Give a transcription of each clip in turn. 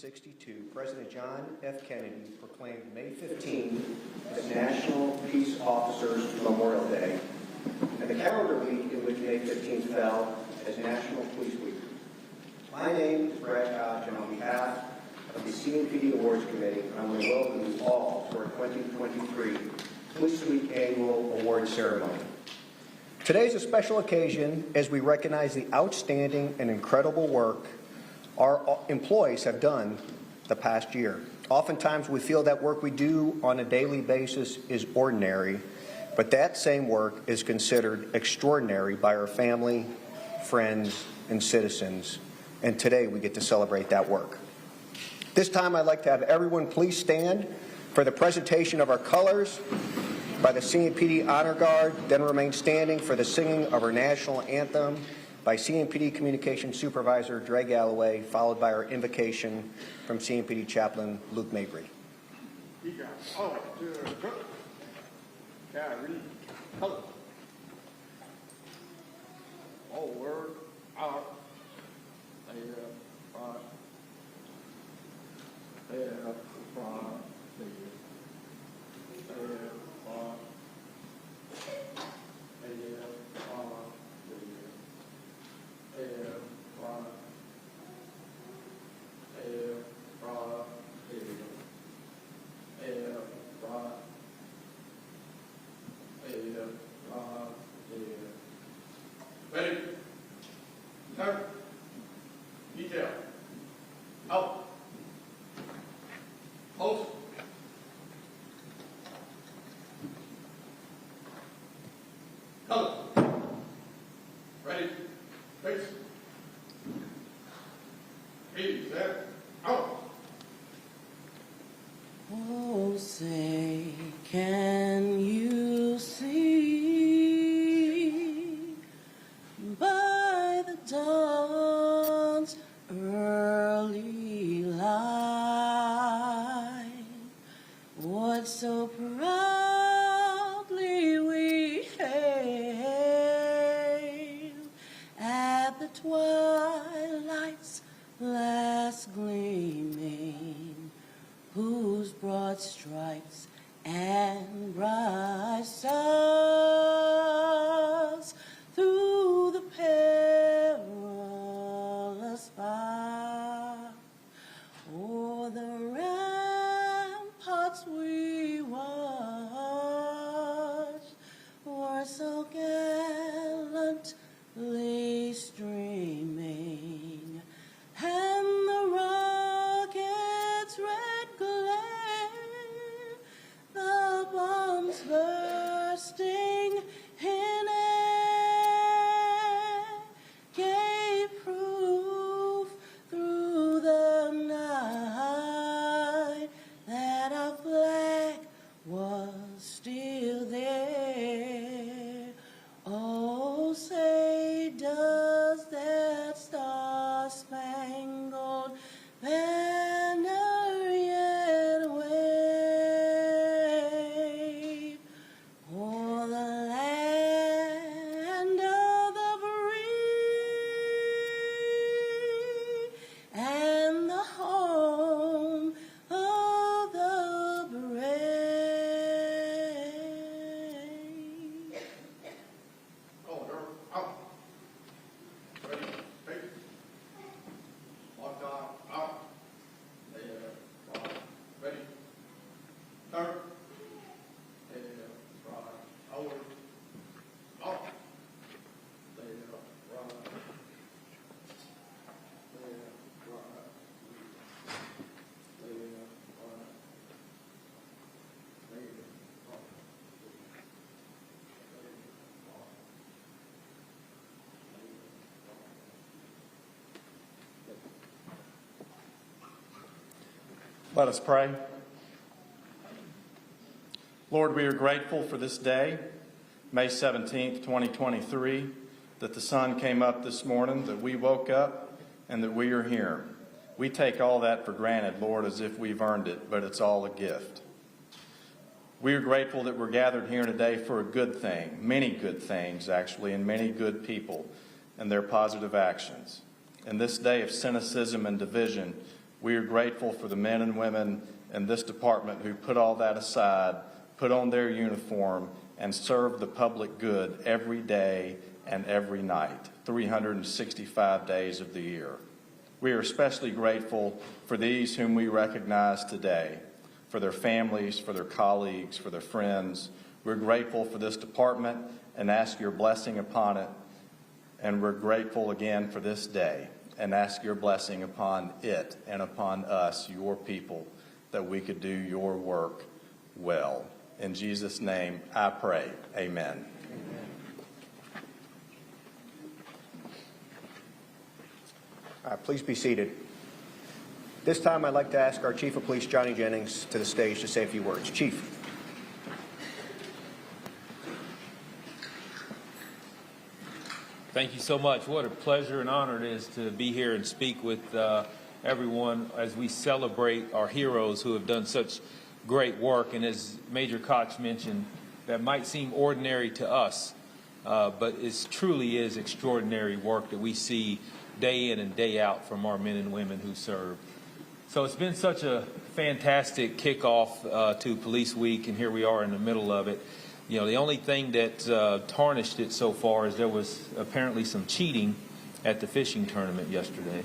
1962, President John F. Kennedy proclaimed May 15 as National Peace Officers Memorial Day, and the calendar week in which May 15 fell as National Police Week. My name is Brad Hodge, and on behalf of the CMPD Awards Committee, I want to welcome you all to our 2023 Police Week Annual Award Ceremony. Today is a special occasion as we recognize the outstanding and incredible work our employees have done the past year. Oftentimes we feel that work we do on a daily basis is ordinary, But that same work is considered extraordinary by our family, friends, and citizens, and today we get to celebrate that work. This time I'd like to have everyone please stand for the presentation of our colors by the CMPD Honor Guard, then remain standing for the singing of our national anthem by CMPD Communications Supervisor Dre Galloway, followed by our invocation from CMPD Chaplain Luke Mabry. Word out. Ready? Turn. Detail. Out. Post. Color. Ready? Face. Ready, set, out. Oh, say, can you see by the dawn's early light what so proudly we hailed at the twilight's last gleaming, whose broad stripes and bright stars through the perilous fight o'er the ramparts we watched were so gallantly streaming, and the rocket's red glare, the bombs bursting in air, gave proof through the night that our flag was still there. Oh, say, does that star-spangled banner yet wave o'er the land of the free and the home of the brave? Order, out. Ready, face. Lock on, out. Ready. Turn. Right, over. Out. Let us pray. Lord, we are grateful for this day, May 17th, 2023, that the sun came up this morning, that we woke up, and that we are here. We take all that for granted, Lord, as if we've earned it, but it's all a gift. We are grateful that we're gathered here today for a good thing, many good things, actually, and many good people and their positive actions. In this day of cynicism and division, we are grateful for the men and women in this department who put all that aside, put on their uniform, and serve the public good every day and every night, 365 days of the year. We are especially grateful for these whom we recognize today, for their families, for their colleagues, for their friends. We're grateful for this department and ask your blessing upon it. And we're grateful again for this day and ask your blessing upon it and upon us, your people, that we could do your work well. In Jesus' name I pray. Amen. Please be seated. This time I'd like to ask our Chief of Police, Johnny Jennings, to the stage to say a few words. Chief. Thank you so much. What a pleasure and honor it is to be here and speak with everyone as we celebrate our heroes who have done such great work. And as Major Koch mentioned, that might seem ordinary to us, but it truly is extraordinary work that we see day in and day out from our men and women who serve. So it's been such a fantastic kickoff to Police Week, and here we are in the middle of it. You know, the only thing that tarnished it so far is there was apparently some cheating at the fishing tournament yesterday.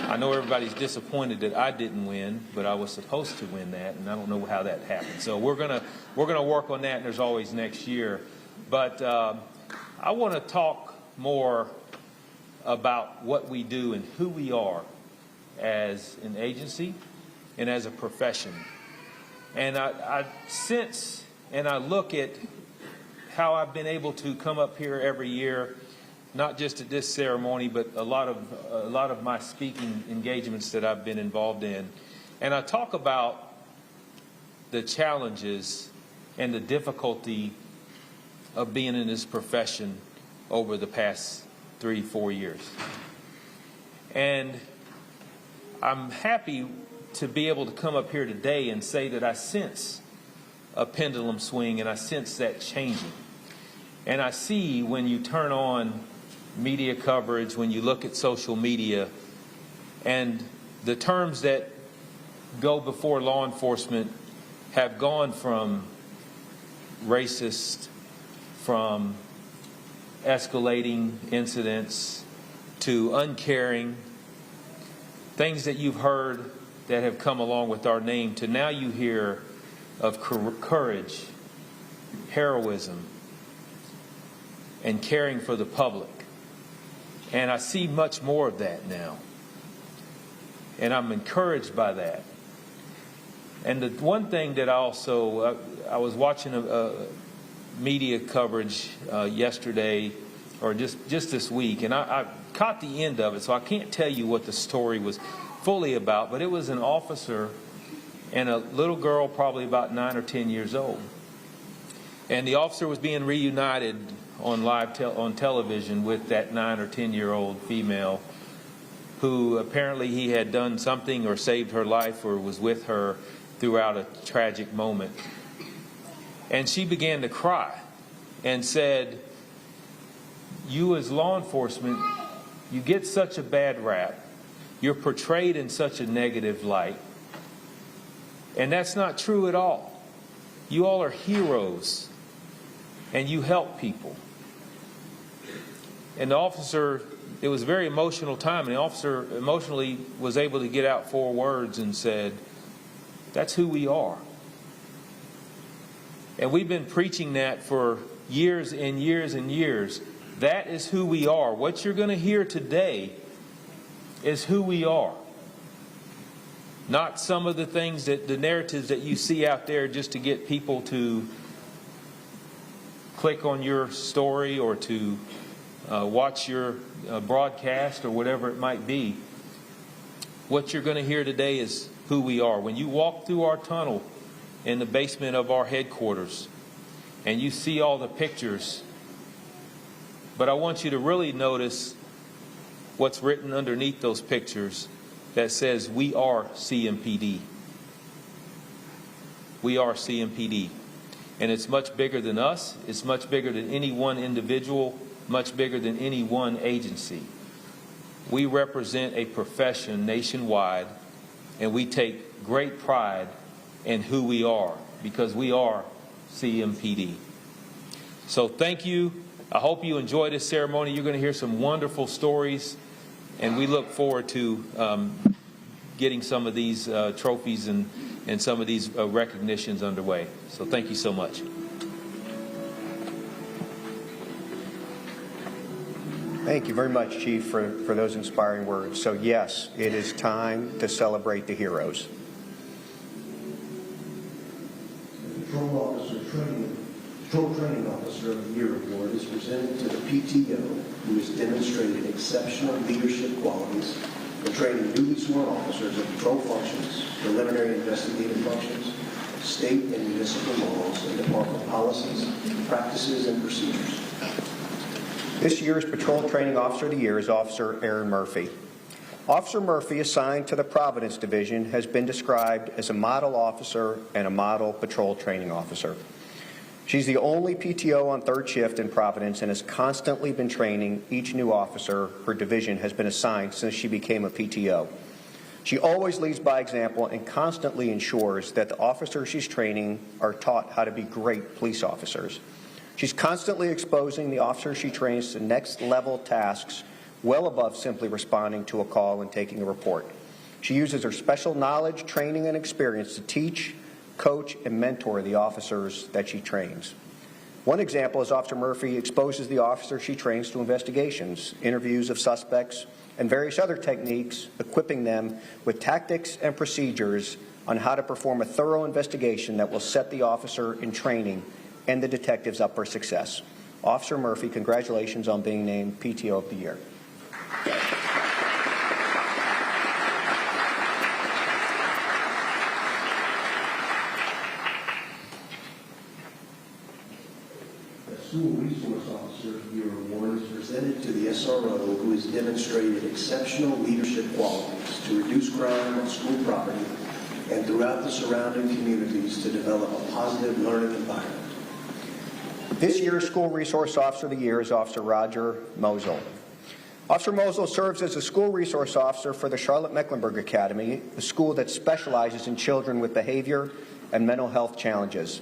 I know everybody's disappointed that I didn't win, but I was supposed to win that, and I don't know how that happened. So we're gonna work on that, and there's always next year. But I want to talk more about what we do and who we are as an agency and as a profession. And I sense and I look at how I've been able to come up here every year, not just at this ceremony, but a lot of my speaking engagements that I've been involved in. And I talk about the challenges and the difficulty of being in this profession over the past 3-4 years. And I'm happy to be able to come up here today and say that I sense a pendulum swing, and I sense that changing. And I see when you turn on media coverage, when you look at social media, and the terms that go before law enforcement have gone from racist, from escalating incidents, to uncaring, things that you've heard that have come along with our name, to now you hear of courage, heroism, and caring for the public. And I see much more of that now. And I'm encouraged by that. And the one thing that I was watching a media coverage yesterday, or just this week, and I caught the end of it, so I can't tell you what the story was fully about, but it was an officer and a little girl probably about 9 or 10 years old. And the officer was being reunited on on television with that 9 or 10-year-old female who apparently he had done something or saved her life or was with her throughout a tragic moment. And she began to cry and said, "You as law enforcement, you get such a bad rap. You're portrayed in such a negative light. And that's not true at all. You all are heroes, and you help people." And the officer, it was a very emotional time, and the officer emotionally was able to get out 4 words and said, "That's who we are." And we've been preaching that for years and years and years. That is who we are. What you're going to hear today is who we are. Not some of the things the narratives that you see out there just to get people to click on your story or to watch your broadcast or whatever it might be. What you're going to hear today is who we are. When you walk through our tunnel in the basement of our headquarters and you see all the pictures, but I want you to really notice what's written underneath those pictures that says, "We are CMPD." We are CMPD. And it's much bigger than us. It's much bigger than any one individual, much bigger than any one agency. We represent a profession nationwide, and we take great pride in who we are, because we are CMPD. So thank you. I hope you enjoy this ceremony. You're going to hear some wonderful stories, and we look forward to getting some of these trophies and some of these recognitions underway. So thank you so much. Thank you very much, Chief, for those inspiring words. So yes, it is time to celebrate the heroes. Drum roll. presented to the PTO who has demonstrated exceptional leadership qualities in training newly sworn officers in patrol functions, preliminary investigative functions, state and municipal laws, and department policies, practices, and procedures. This year's Patrol Training Officer of the Year is Officer Aaron Murphy. Officer Murphy, assigned to the Providence Division, has been described as a model officer and a model patrol training officer. She's the only PTO on third shift in Providence and has constantly been training each new officer her division has been assigned since she became a PTO. She always leads by example and constantly ensures that the officers she's training are taught how to be great police officers. She's constantly exposing the officers she trains to next level tasks well above simply responding to a call and taking a report. She uses her special knowledge, training, and experience to teach, coach, and mentor the officers that she trains. One example is Officer Murphy exposes the officers she trains to investigations, interviews of suspects, and various other techniques, equipping them with tactics and procedures on how to perform a thorough investigation that will set the officer in training and the detectives up for success. Officer Murphy, congratulations on being named PTO of the Year. The School Resource Officer of the Year award is presented to the SRO who has demonstrated exceptional leadership qualities to reduce crime on school property and throughout the surrounding communities to develop a positive learning environment. This year's School Resource Officer of the Year is Officer Roger Mosel. Officer Mosel serves as a School Resource Officer for the Charlotte-Mecklenburg Academy, a school that specializes in children with behavior and mental health challenges.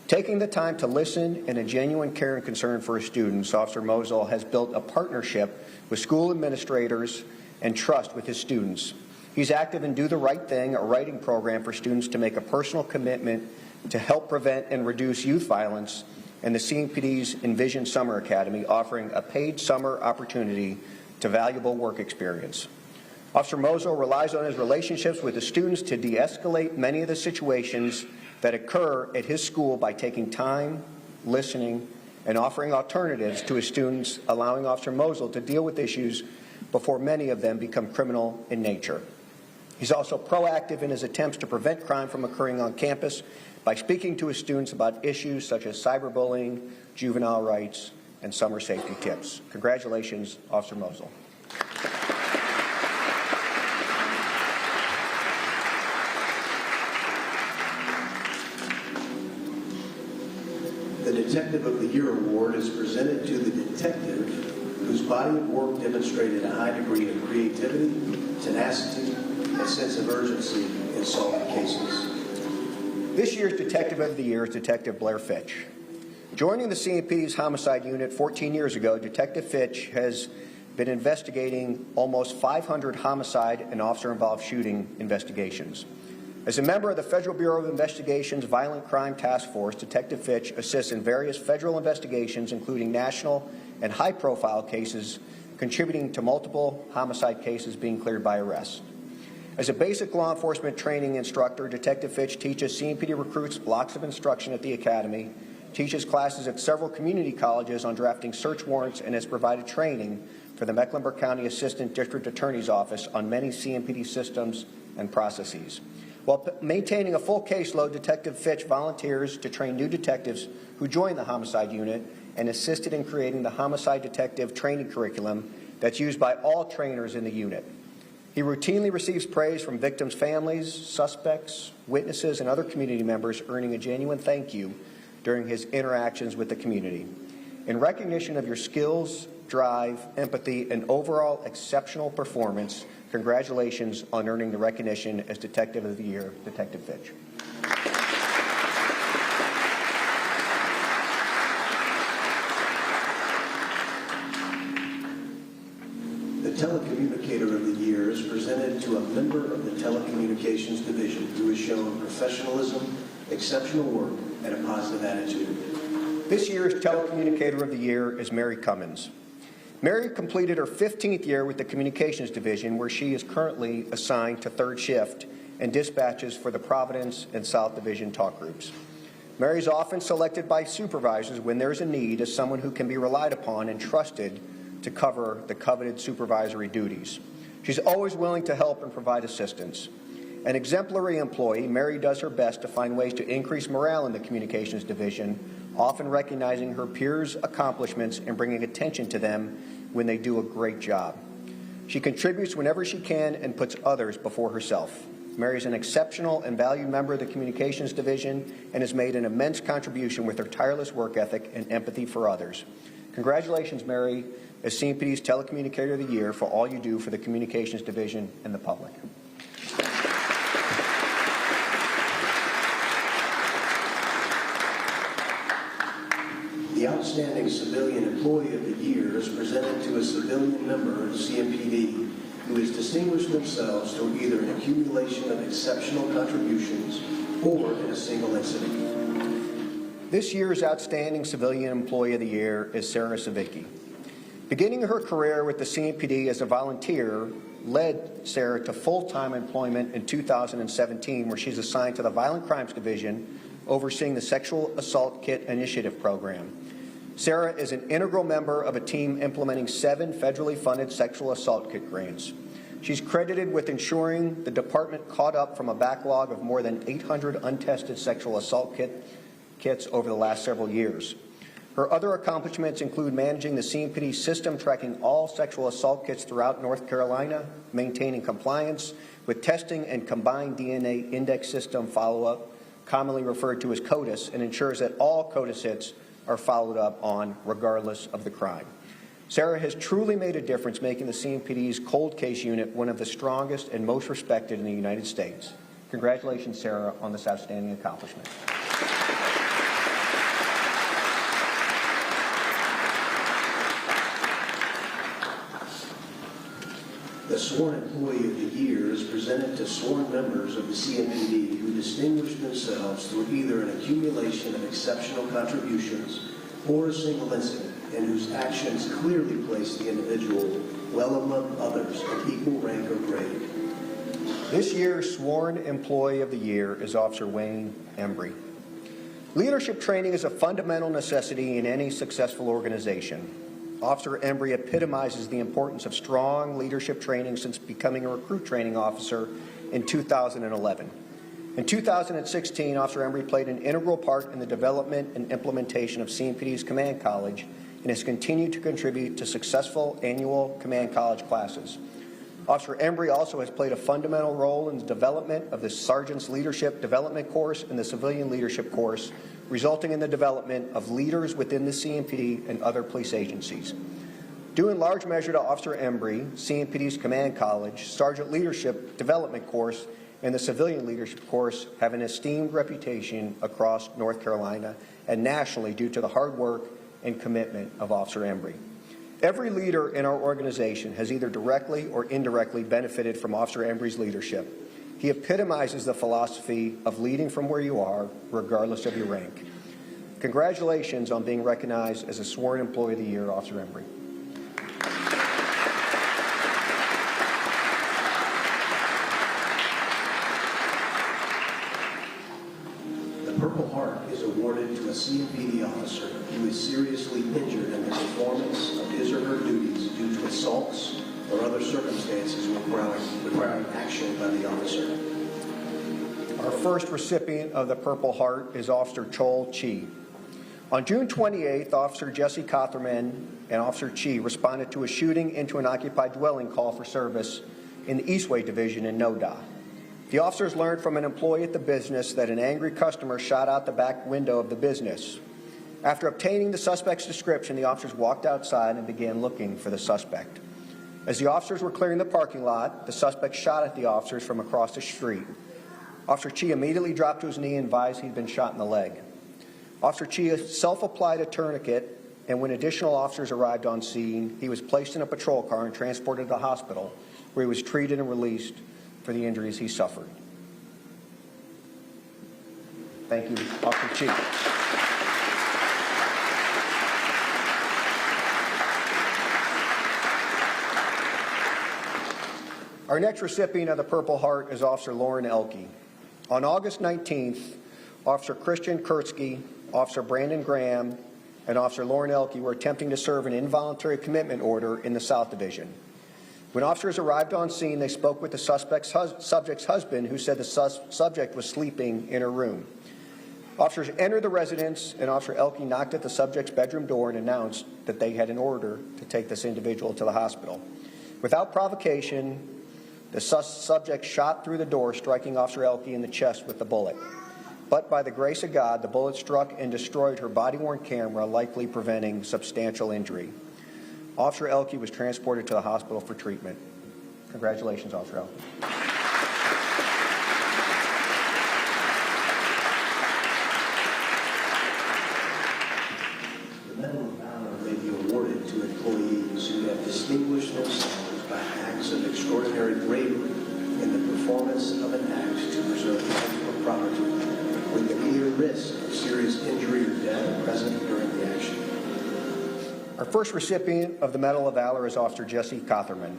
Taking the time to listen and a genuine care and concern for his students, Officer Mosel has built a partnership with school administrators and trust with his students. He's active in Do the Right Thing, a writing program for students to make a personal commitment to help prevent and reduce youth violence, and the CMPD's Envision Summer Academy, offering a paid summer opportunity to valuable work experience. Officer Mosel relies on his relationships with the students to de-escalate many of the situations that occur at his school by taking time, listening, and offering alternatives to his students, allowing Officer Mosel to deal with issues before many of them become criminal in nature. He's also proactive in his attempts to prevent crime from occurring on campus by speaking to his students about issues such as cyberbullying, juvenile rights, and summer safety tips. Congratulations, Officer Mosel. The Detective of the Year award is presented to the detective whose body of work demonstrated a high degree of creativity, tenacity, and sense of urgency in solving cases. This year's Detective of the Year is Detective Blair Fitch. Joining the CMPD's homicide unit 14 years ago, Detective Fitch has been investigating almost 500 homicide and officer-involved shooting investigations. As a member of the Federal Bureau of Investigation's Violent Crime Task Force, Detective Fitch assists in various federal investigations, including national and high-profile cases, contributing to multiple homicide cases being cleared by arrest. As a basic law enforcement training instructor, Detective Fitch teaches CMPD recruits blocks of instruction at the Academy, teaches classes at several community colleges on drafting search warrants, and has provided training for the Mecklenburg County Assistant District Attorney's Office on many CMPD systems and processes. While maintaining a full caseload, Detective Fitch volunteers to train new detectives who join the homicide unit and assisted in creating the homicide detective training curriculum that's used by all trainers in the unit. He routinely receives praise from victims' families, suspects, witnesses, and other community members, earning a genuine thank you during his interactions with the community. In recognition of your skills, drive, empathy, and overall exceptional performance, congratulations on earning the recognition as Detective of the Year, Detective Fitch. The Telecommunicator of the Year is presented to a member of the Telecommunications Division who has shown professionalism, exceptional work, and a positive attitude. This year's Telecommunicator of the Year is Mary Cummins. Mary completed her 15th year with the Communications Division, where she is currently assigned to third shift and dispatches for the Providence and South Division talk groups. Mary's often selected by supervisors when there's a need as someone who can be relied upon and trusted to cover the coveted supervisory duties. She's always willing to help and provide assistance. An exemplary employee, Mary does her best to find ways to increase morale in the communications division, often recognizing her peers' accomplishments and bringing attention to them when they do a great job. She contributes whenever she can and puts others before herself. Mary is an exceptional and valued member of the communications division and has made an immense contribution with her tireless work ethic and empathy for others. Congratulations, Mary, as CMPD's Telecommunicator of the Year for all you do for the communications division and the public. The Outstanding Civilian Employee of the Year is presented to a civilian member of CMPD who has distinguished themselves through either an accumulation of exceptional contributions or in a single incident. This year's Outstanding Civilian Employee of the Year is Sarah Savicki. Beginning her career with the CMPD as a volunteer led Sarah to full-time employment in 2017, where she's assigned to the Violent Crimes Division, overseeing the Sexual Assault Kit Initiative program. Sarah is an integral member of a team implementing 7 federally funded sexual assault kit grants. She's credited with ensuring the department caught up from a backlog of more than 800 untested sexual assault kits over the last several years. Her other accomplishments include managing the CMPD system tracking all sexual assault kits throughout North Carolina, maintaining compliance with testing and combined DNA index system follow-up, commonly referred to as CODIS, and ensures that all CODIS hits are followed up on regardless of the crime. Sarah has truly made a difference, making the CMPD's cold case unit one of the strongest and most respected in the United States. Congratulations, Sarah, on this outstanding accomplishment. The Sworn Employee of the Year is presented to sworn members of the CMPD who distinguished themselves through either an accumulation of exceptional contributions or a single incident, and whose actions clearly place the individual well among others of equal rank or grade. This year's Sworn Employee of the Year is Officer Wayne Embry. Leadership training is a fundamental necessity in any successful organization. Officer Embry epitomizes the importance of strong leadership training since becoming a recruit training officer in 2011. In 2016, Officer Embry played an integral part in the development and implementation of CMPD's Command College and has continued to contribute to successful annual Command College classes. Officer Embry also has played a fundamental role in the development of the Sergeant's Leadership Development Course and the Civilian Leadership Course, resulting in the development of leaders within the CMPD and other police agencies. Due in large measure to Officer Embry, CMPD's Command College, Sergeant Leadership Development Course, and the Civilian Leadership Course have an esteemed reputation across North Carolina and nationally due to the hard work and commitment of Officer Embry. Every leader in our organization has either directly or indirectly benefited from Officer Embry's leadership. He epitomizes the philosophy of leading from where you are, regardless of your rank. Congratulations on being recognized as a Sworn Employee of the Year, Officer Embry. The Purple Heart is awarded to a CMPD officer who is seriously injured in the performance of his or her duties due to assaults or other circumstances requiring action by the officer. Our first recipient of the Purple Heart is Officer Chol Chi. On June 28th, Officer Jesse Cotherman and Officer Chi responded to a shooting into an occupied dwelling call for service in the Eastway Division in NODA. The officers learned from an employee at the business that an angry customer shot out the back window of the business. After obtaining the suspect's description, the officers walked outside and began looking for the suspect. As the officers were clearing the parking lot, the suspect shot at the officers from across the street. Officer Chi immediately dropped to his knee and advised he'd been shot in the leg. Officer Chi self-applied a tourniquet, and when additional officers arrived on scene, he was placed in a patrol car and transported to the hospital, where he was treated and released for the injuries he suffered. Thank you, Officer Chi. Our next recipient of the Purple Heart is Officer Lauren Elke. On August 19th, Officer Christian Kurtzky, Officer Brandon Graham, and Officer Lauren Elke were attempting to serve an involuntary commitment order in the South Division. When officers arrived on scene, they spoke with the subject's husband, who said the subject was sleeping in her room. Officers entered the residence, and Officer Elke knocked at the subject's bedroom door and announced that they had an order to take this individual to the hospital. Without provocation, the subject shot through the door, striking Officer Elke in the chest with the bullet. But by the grace of God, the bullet struck and destroyed her body-worn camera, likely preventing substantial injury. Officer Elke was transported to the hospital for treatment. Congratulations, Officer Elke. The Medal of Valor may be awarded to employees who have distinguished themselves by acts of extraordinary bravery in the performance of an act to preserve life or property, with the clear risk of serious injury or death present during the action. Our first recipient of the Medal of Valor is Officer Jesse Cotherman.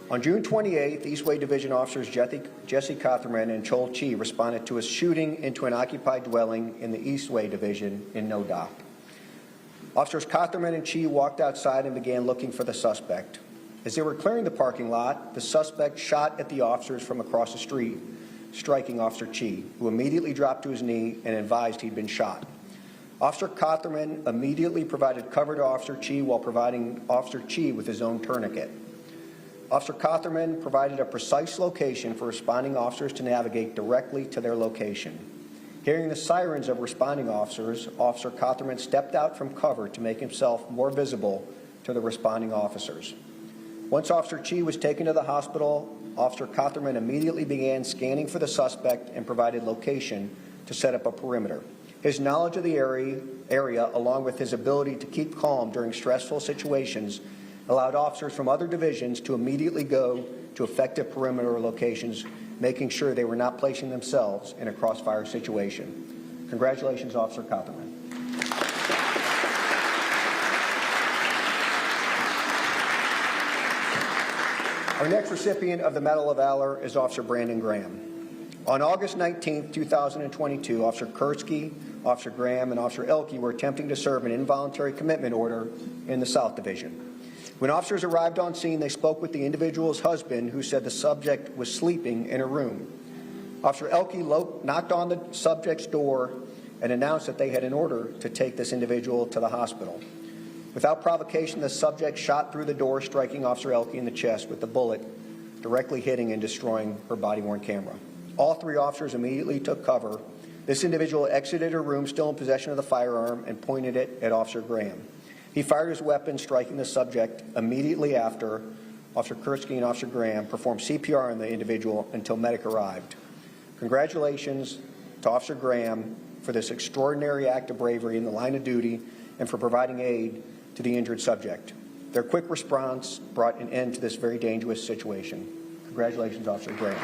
On June 28th, Eastway Division officers Jesse Cotherman and Chol Chi responded to a shooting into an occupied dwelling in the Eastway Division in No Dock. Officers Cotherman and Chi walked outside and began looking for the suspect. As they were clearing the parking lot, the suspect shot at the officers from across the street, striking Officer Chi, who immediately dropped to his knee and advised he'd been shot. Officer Cotherman immediately provided cover to Officer Chi while providing Officer Chi with his own tourniquet. Officer Cotherman provided a precise location for responding officers to navigate directly to their location. Hearing the sirens of responding officers, Officer Cotherman stepped out from cover to make himself more visible to the responding officers. Once Officer Chi was taken to the hospital, Officer Cotherman immediately began scanning for the suspect and provided location to set up a perimeter. His knowledge of the area, along with his ability to keep calm during stressful situations, allowed officers from other divisions to immediately go to effective perimeter locations, making sure they were not placing themselves in a crossfire situation. Congratulations, Officer Cotherman. Our next recipient of the Medal of Valor is Officer Brandon Graham. On August 19, 2022, Officer Kurtzky, Officer Graham, and Officer Elke were attempting to serve an involuntary commitment order in the South Division. When officers arrived on scene, they spoke with the individual's husband, who said the subject was sleeping in a room. Officer Elke knocked on the subject's door and announced that they had an order to take this individual to the hospital. Without provocation, the subject shot through the door, striking Officer Elke in the chest with the bullet, directly hitting and destroying her body-worn camera. All three officers immediately took cover. This individual exited her room, still in possession of the firearm, and pointed it at Officer Graham. He fired his weapon, striking the subject. Immediately after, Officer Kurtzky and Officer Graham performed CPR on the individual until medic arrived. Congratulations to Officer Graham for this extraordinary act of bravery in the line of duty and for providing aid to the injured subject. Their quick response brought an end to this very dangerous situation. Congratulations, Officer Graham.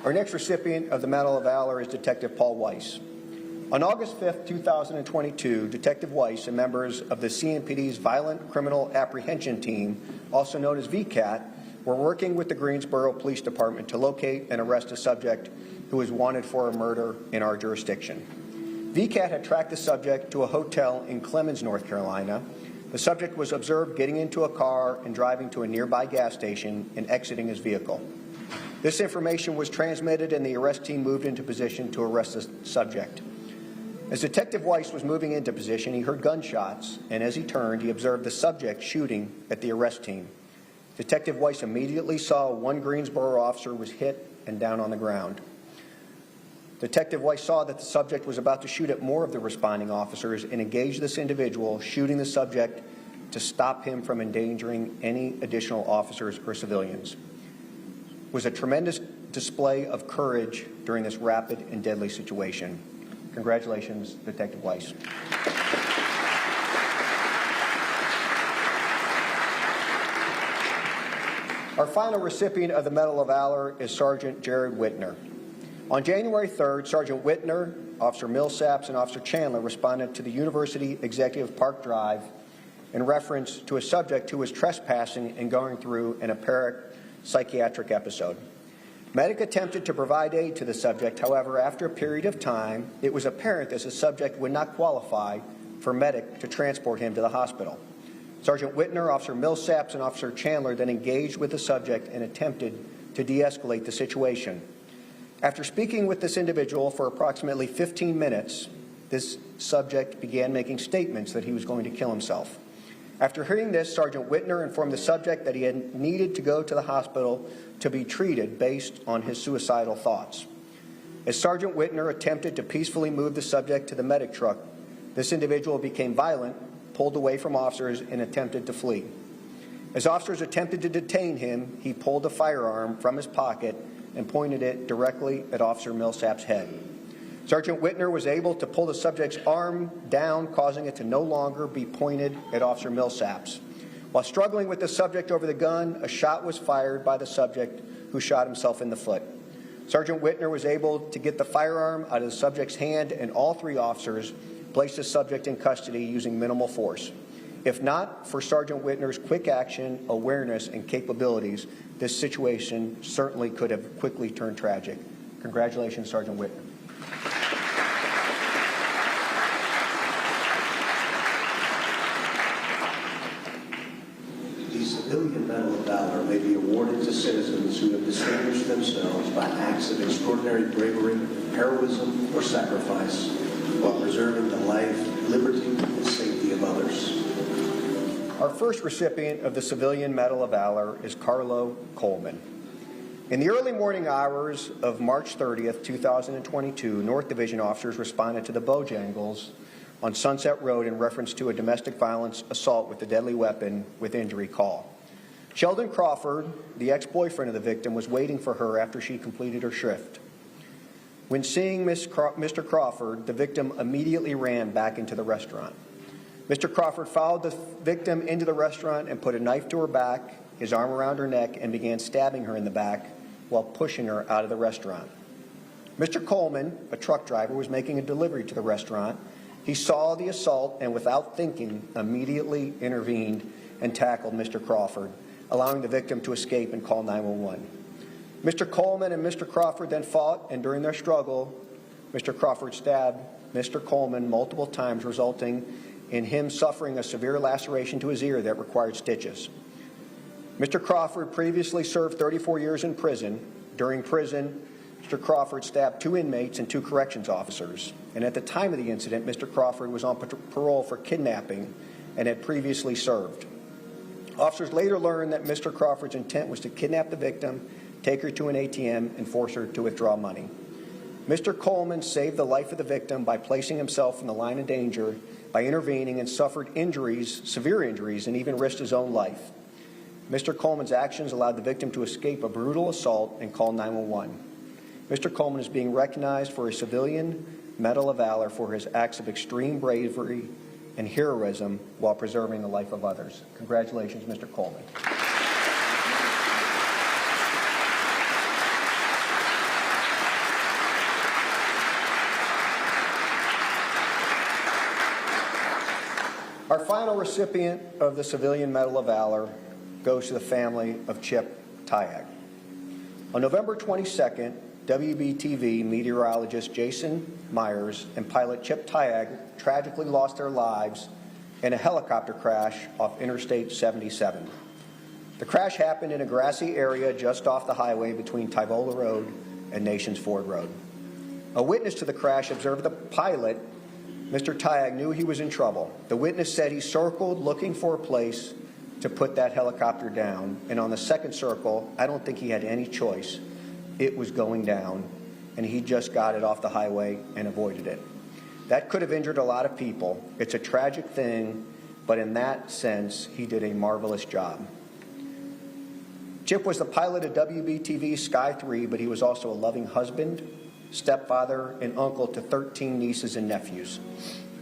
Our next recipient of the Medal of Valor is Detective Paul Weiss. On August 5, 2022, Detective Weiss and members of the CMPD's Violent Criminal Apprehension Team, also known as VCAT, were working with the Greensboro Police Department to locate and arrest a subject who is wanted for a murder in our jurisdiction. VCAT had tracked the subject to a hotel in Clemmons, North Carolina. The subject was observed getting into a car and driving to a nearby gas station and exiting his vehicle. This information was transmitted, and the arrest team moved into position to arrest the subject. As Detective Weiss was moving into position, he heard gunshots, and as he turned, he observed the subject shooting at the arrest team. Detective Weiss immediately saw one Greensboro officer was hit and down on the ground. Detective Weiss saw that the subject was about to shoot at more of the responding officers and engaged this individual, shooting the subject to stop him from endangering any additional officers or civilians. It was a tremendous display of courage during this rapid and deadly situation. Congratulations, Detective Weiss. Our final recipient of the Medal of Valor is Sergeant Jared Whitner. On January 3rd, Sergeant Whitner, Officer Millsaps, and Officer Chandler responded to the University Executive Park Drive in reference to a subject who was trespassing and going through an apparent psychiatric episode. Medic attempted to provide aid to the subject. However, after a period of time, it was apparent that the subject would not qualify for medic to transport him to the hospital. Sergeant Whitner, Officer Millsaps, and Officer Chandler then engaged with the subject and attempted to de-escalate the situation. After speaking with this individual for approximately 15 minutes, this subject began making statements that he was going to kill himself. After hearing this, Sergeant Whitner informed the subject that he had needed to go to the hospital to be treated based on his suicidal thoughts. As Sergeant Whitner attempted to peacefully move the subject to the medic truck, this individual became violent, pulled away from officers, and attempted to flee. As officers attempted to detain him, he pulled a firearm from his pocket and pointed it directly at Officer Millsap's head. Sergeant Whitner was able to pull the subject's arm down, causing it to no longer be pointed at Officer Millsaps. While struggling with the subject over the gun, a shot was fired by the subject, who shot himself in the foot. Sergeant Whitner was able to get the firearm out of the subject's hand, and all three officers placed the subject in custody using minimal force. If not for Sergeant Whitner's quick action, awareness, and capabilities, this situation certainly could have quickly turned tragic. Congratulations, Sergeant Whitner. The Civilian Medal of Valor may be awarded to citizens who have distinguished themselves by acts of extraordinary bravery, heroism, or sacrifice while preserving the life, liberty, and safety of others. Our first recipient of the Civilian Medal of Valor is Carlo Coleman. In the early morning hours of March 30th, 2022, North Division officers responded to the Bojangles on Sunset Road in reference to a domestic violence assault with a deadly weapon with injury call. Sheldon Crawford, the ex-boyfriend of the victim, was waiting for her after she completed her shift. When seeing Mr. Crawford, the victim immediately ran back into the restaurant. Mr. Crawford followed the victim into the restaurant and put a knife to her back, his arm around her neck, and began stabbing her in the back while pushing her out of the restaurant. Mr. Coleman, a truck driver, was making a delivery to the restaurant. He saw the assault and, without thinking, immediately intervened and tackled Mr. Crawford, allowing the victim to escape and call 911. Mr. Coleman and Mr. Crawford then fought, and during their struggle, Mr. Crawford stabbed Mr. Coleman multiple times, resulting in him suffering a severe laceration to his ear that required stitches. Mr. Crawford previously served 34 years in prison. During prison, Mr. Crawford stabbed 2 inmates and 2 corrections officers. And at the time of the incident, Mr. Crawford was on parole for kidnapping and had previously served. Officers later learned that Mr. Crawford's intent was to kidnap the victim, take her to an ATM, and force her to withdraw money. Mr. Coleman saved the life of the victim by placing himself in the line of danger, by intervening, and suffered injuries, severe injuries, and even risked his own life. Mr. Coleman's actions allowed the victim to escape a brutal assault and call 911. Mr. Coleman is being recognized for a Civilian Medal of Valor for his acts of extreme bravery and heroism while preserving the life of others. Congratulations, Mr. Coleman. Our final recipient of the Civilian Medal of Valor goes to the family of Chip Tyag. On November 22nd, WBTV meteorologist Jason Myers and pilot Chip Tyag tragically lost their lives in a helicopter crash off Interstate 77. The crash happened in a grassy area just off the highway between Tyvola Road and Nations Ford Road. A witness to the crash observed the pilot, Mr. Tyag, knew he was in trouble. The witness said he circled looking for a place to put that helicopter down, and on the second circle, I don't think he had any choice. It was going down, and he just got it off the highway and avoided it. That could have injured a lot of people. It's a tragic thing, but in that sense, he did a marvelous job. Chip was the pilot of WBTV's Sky 3, but he was also a loving husband, stepfather, and uncle to 13 nieces and nephews.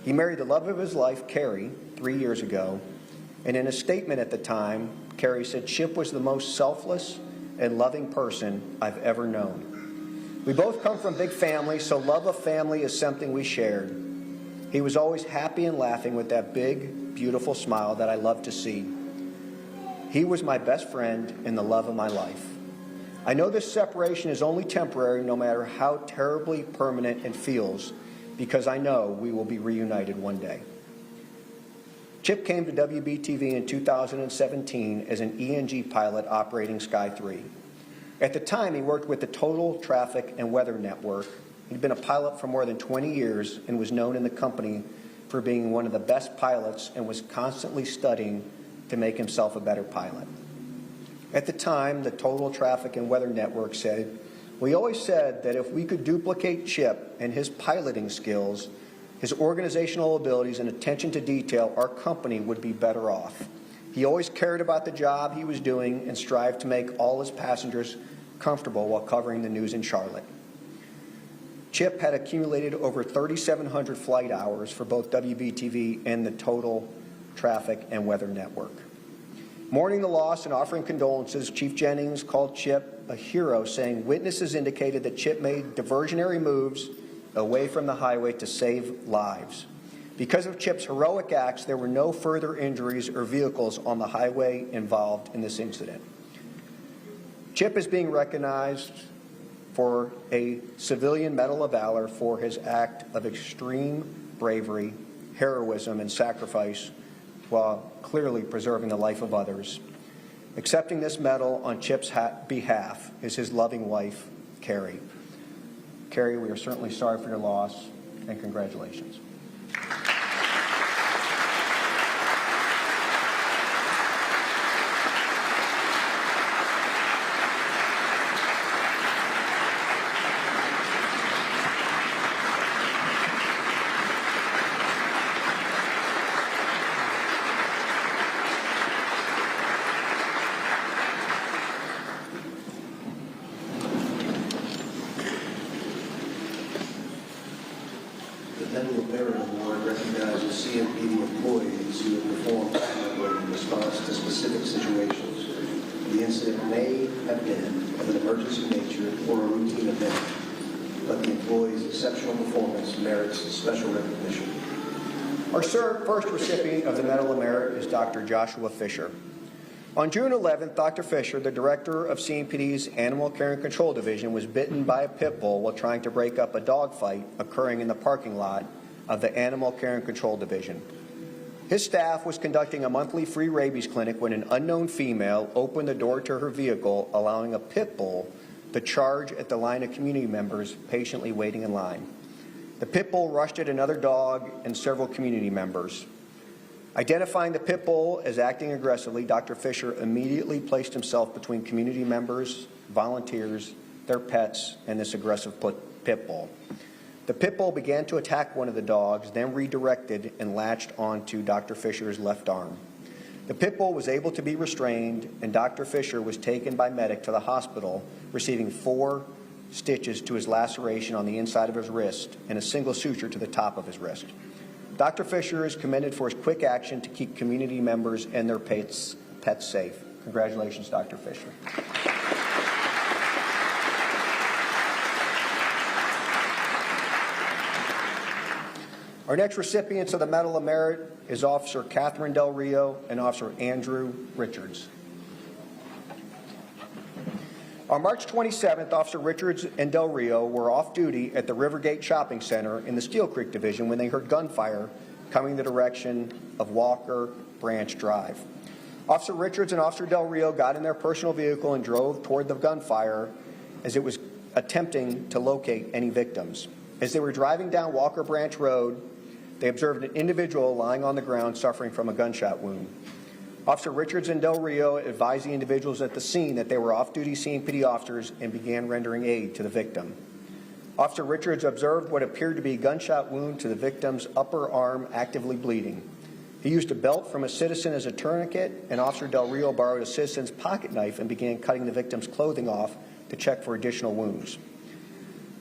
He married the love of his life, Carrie, 3 years ago, and in a statement at the time, Carrie said, "Chip was the most selfless and loving person I've ever known. We both come from big families, so love of family is something we shared. He was always happy and laughing with that big, beautiful smile that I love to see. He was my best friend and the love of my life. I know this separation is only temporary, no matter how terribly permanent it feels, because I know we will be reunited one day. Chip came to WBTV in 2017 as an ENG pilot operating Sky 3. At the time, he worked with the Total Traffic and Weather Network. He'd been a pilot for more than 20 years and was known in the company for being one of the best pilots and was constantly studying to make himself a better pilot. At the time, the Total Traffic and Weather Network said, "We always said that if we could duplicate Chip and his piloting skills, his organizational abilities and attention to detail, our company would be better off. He always cared about the job he was doing and strived to make all his passengers comfortable while covering the news in Charlotte." Chip had accumulated over 3,700 flight hours for both WBTV and the Total Traffic and Weather Network. Mourning the loss and offering condolences, Chief Jennings called Chip a hero, saying witnesses indicated that Chip made diversionary moves away from the highway to save lives. Because of Chip's heroic acts, there were no further injuries or vehicles on the highway involved in this incident. Chip is being recognized for a Civilian Medal of Valor for his act of extreme bravery, heroism, and sacrifice while clearly preserving the life of others. Accepting this medal on Chip's behalf is his loving wife, Carrie. Carrie, we are certainly sorry for your loss, and congratulations. The Medal of Merit Award recognizes CMPD employees who have performed admirably in response to specific situations. The incident may have been of an emergency nature or a routine event, but the employee's exceptional performance merits special recognition. Our first recipient of the Medal of Merit is Dr. Joshua Fisher. On June 11th, Dr. Fisher, the director of CMPD's Animal Care and Control Division, was bitten by a pit bull while trying to break up a dog fight occurring in the parking lot of the Animal Care and Control Division. His staff was conducting a monthly free rabies clinic when an unknown female opened the door to her vehicle, allowing a pit bull to charge at the line of community members patiently waiting in line. The pit bull rushed at another dog and several community members. Identifying the pit bull as acting aggressively, Dr. Fisher immediately placed himself between community members, volunteers, their pets, and this aggressive pit bull. The pit bull began to attack one of the dogs, then redirected and latched onto Dr. Fisher's left arm. The pit bull was able to be restrained, and Dr. Fisher was taken by medic to the hospital, receiving 4 stitches to his laceration on the inside of his wrist and a single suture to the top of his wrist. Dr. Fisher is commended for his quick action to keep community members and their pets safe. Congratulations, Dr. Fisher. Our next recipients of the Medal of Merit is Officer Catherine Del Rio and Officer Andrew Richards. On March 27th, Officer Richards and Del Rio were off duty at the Rivergate Shopping Center in the Steel Creek Division when they heard gunfire coming in the direction of Walker Branch Drive. Officer Richards and Officer Del Rio got in their personal vehicle and drove toward the gunfire as it was attempting to locate any victims. As they were driving down Walker Branch Road, they observed an individual lying on the ground suffering from a gunshot wound. Officer Richards and Del Rio advised the individuals at the scene that they were off-duty CMPD officers and began rendering aid to the victim. Officer Richards observed what appeared to be a gunshot wound to the victim's upper arm actively bleeding. He used a belt from a citizen as a tourniquet, and Officer Del Rio borrowed a citizen's pocket knife and began cutting the victim's clothing off to check for additional wounds.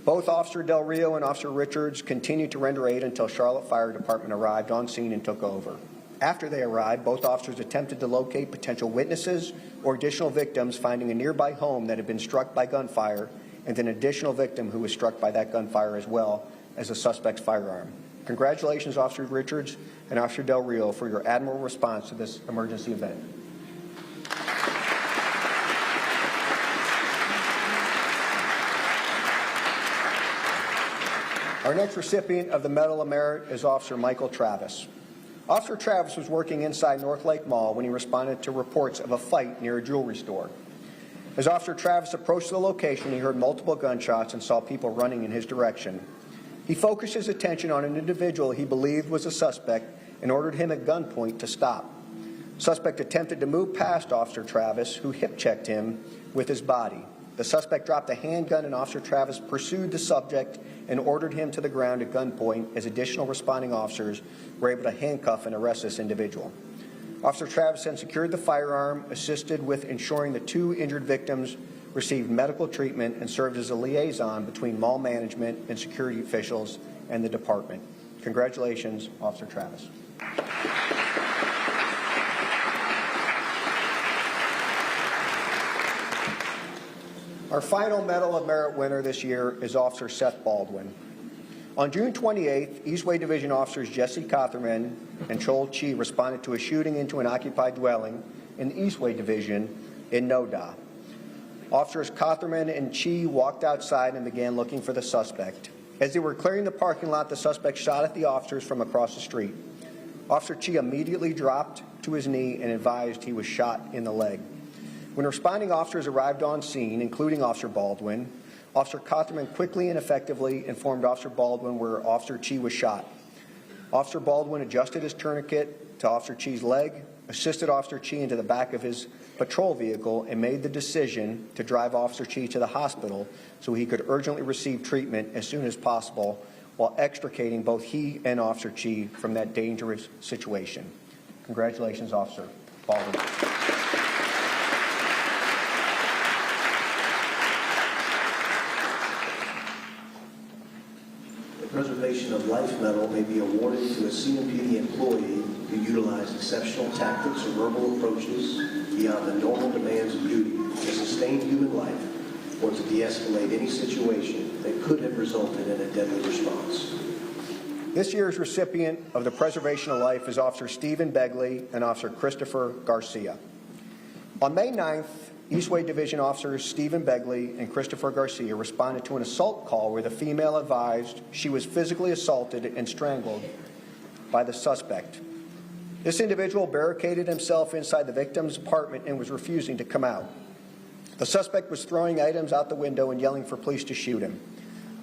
Both Officer Del Rio and Officer Richards continued to render aid until Charlotte Fire Department arrived on scene and took over. After they arrived, both officers attempted to locate potential witnesses or additional victims, finding a nearby home that had been struck by gunfire and an additional victim who was struck by that gunfire as well as a suspect's firearm. Congratulations, Officer Richards and Officer Del Rio, for your admirable response to this emergency event. Our next recipient of the Medal of Merit is Officer Michael Travis. Officer Travis was working inside North Lake Mall when he responded to reports of a fight near a jewelry store. As Officer Travis approached the location, he heard multiple gunshots and saw people running in his direction. He focused his attention on an individual he believed was a suspect and ordered him at gunpoint to stop. Suspect attempted to move past Officer Travis, who hip-checked him with his body. The suspect dropped a handgun, and Officer Travis pursued the subject and ordered him to the ground at gunpoint as additional responding officers were able to handcuff and arrest this individual. Officer Travis then secured the firearm, assisted with ensuring the 2 injured victims received medical treatment, and served as a liaison between mall management and security officials and the department. Congratulations, Officer Travis. Our final Medal of Merit winner this year is Officer Seth Baldwin. On June 28th, Eastway Division officers Jesse Cotherman and Chol Chi responded to a shooting into an occupied dwelling in the Eastway Division in Noda. Officers Cotherman and Chi walked outside and began looking for the suspect. As they were clearing the parking lot, the suspect shot at the officers from across the street. Officer Chi immediately dropped to his knee and advised he was shot in the leg. When responding officers arrived on scene, including Officer Baldwin, Officer Cotherman quickly and effectively informed Officer Baldwin where Officer Chi was shot. Officer Baldwin adjusted his tourniquet to Officer Chi's leg, assisted Officer Chi into the back of his patrol vehicle, and made the decision to drive Officer Chi to the hospital so he could urgently receive treatment as soon as possible while extricating both he and Officer Chi from that dangerous situation. Congratulations, Officer Baldwin. Preservation of Life Medal may be awarded to a CMPD employee who utilized exceptional tactics or verbal approaches beyond the normal demands of duty to sustain human life or to de-escalate any situation that could have resulted in a deadly response. This year's recipient of the Preservation of Life is Officer Stephen Begley and Officer Christopher Garcia. On May 9th, Eastway Division officers Stephen Begley and Christopher Garcia responded to an assault call where the female advised she was physically assaulted and strangled by the suspect. This individual barricaded himself inside the victim's apartment and was refusing to come out. The suspect was throwing items out the window and yelling for police to shoot him.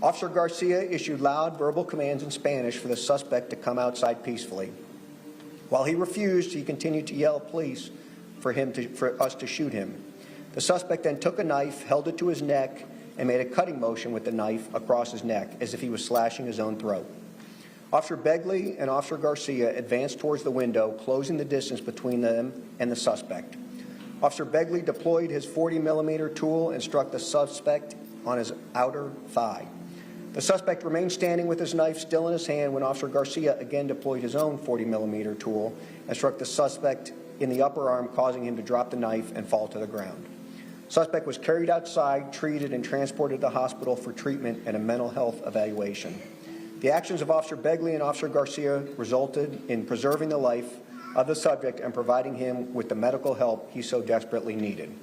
Officer Garcia issued loud verbal commands in Spanish for the suspect to come outside peacefully. While he refused, he continued to yell at police for us to shoot him. The suspect then took a knife, held it to his neck, and made a cutting motion with the knife across his neck as if he was slashing his own throat. Officer Begley and Officer Garcia advanced towards the window, closing the distance between them and the suspect. Officer Begley deployed his 40-millimeter tool and struck the suspect on his outer thigh. The suspect remained standing with his knife still in his hand when Officer Garcia again deployed his own 40-millimeter tool and struck the suspect in the upper arm, causing him to drop the knife and fall to the ground. Suspect was carried outside, treated, and transported to the hospital for treatment and a mental health evaluation. The actions of Officer Begley and Officer Garcia resulted in preserving the life of the subject and providing him with the medical help he so desperately needed.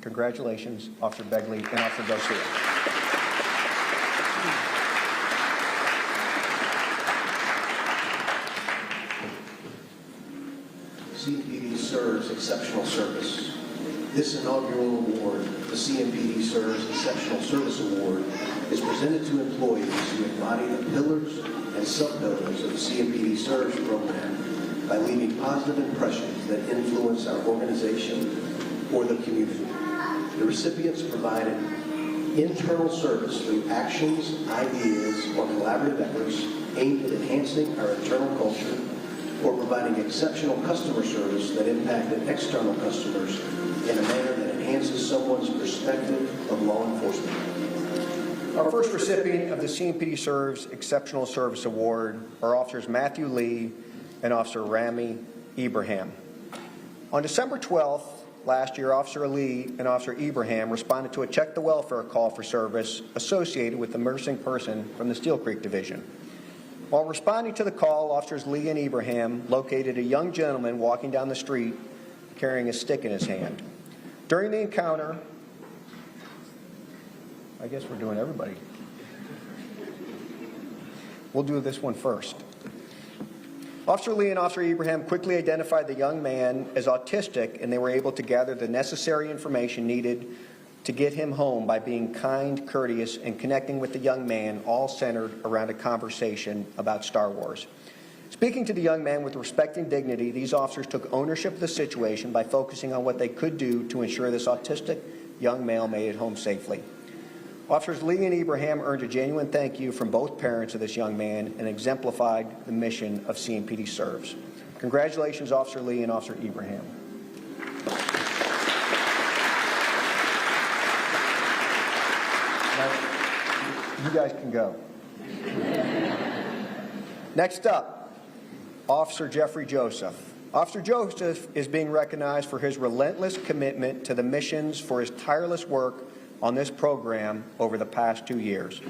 Congratulations, Officer Begley and Officer Garcia. CMPD serves exceptional service. This inaugural award, the CMPD Serves Exceptional Service Award, is presented to employees who embody the pillars and sub-pillars of the CMPD Serves program by leaving positive impressions that influence our organization or the community. The recipients provided internal service through actions, ideas, or collaborative efforts aimed at enhancing our internal culture or providing exceptional customer service that impacted external customers in a manner that enhances someone's perspective of law enforcement. Our first recipient of the CMPD Serves Exceptional Service Award are Officers Matthew Lee and Officer Rami Ibrahim. On December 12th last year, Officer Lee and Officer Ibrahim responded to a check the welfare call for service associated with the missing person from the Steel Creek Division. While responding to the call, Officers Lee and Ibrahim located a young gentleman walking down the street carrying a stick in his hand. During the encounter, I guess we're doing everybody. We'll do this one first. Officer Lee and Officer Ibrahim quickly identified the young man as autistic, and they were able to gather the necessary information needed to get him home by being kind, courteous, and connecting with the young man, all centered around a conversation about Star Wars. Speaking to the young man with respect and dignity, these officers took ownership of the situation by focusing on what they could do to ensure this autistic young male made it home safely. Officers Lee and Ibrahim earned a genuine thank you from both parents of this young man and exemplified the mission of CMPD serves. Congratulations, Officer Lee and Officer Ibrahim. Now, you guys can go. Next up, Officer Jeffrey Joseph. Officer Joseph is being recognized for his relentless commitment to the missions for his tireless work on this program over the past 2 years.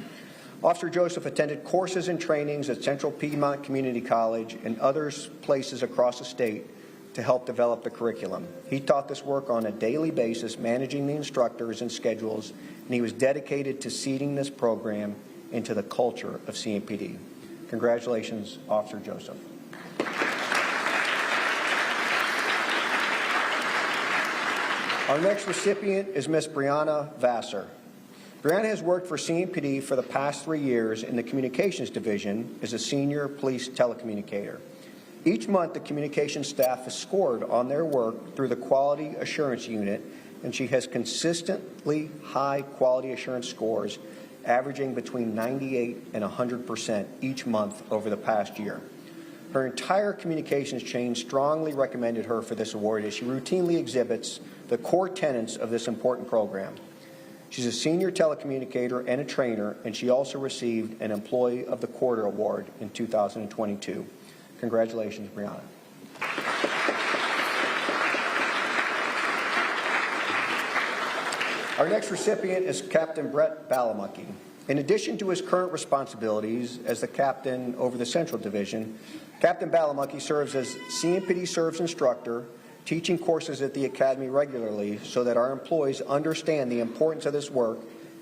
Officer Joseph attended courses and trainings at Central Piedmont Community College and other places across the state to help develop the curriculum. He taught this work on a daily basis, managing the instructors and schedules, and he was dedicated to seeding this program into the culture of CMPD. Congratulations, Officer Joseph. Our next recipient is Miss Brianna Vassar. Brianna has worked for CMPD for the past 3 years in the Communications Division as a senior police telecommunicator. Each month, the communications staff is scored on their work through the Quality Assurance Unit, and she has consistently high quality assurance scores, averaging between 98 and 100% each month over the past year. Her entire communications chain strongly recommended her for this award as she routinely exhibits the core tenets of this important program. She's a senior telecommunicator and a trainer, and she also received an Employee of the Quarter award in 2022. Congratulations, Brianna. Our next recipient is Captain Brett Balamucky. In addition to his current responsibilities as the captain over the Central Division, Captain Balamucky serves as CMPD Serves instructor, teaching courses at the Academy regularly so that our employees understand the importance of this work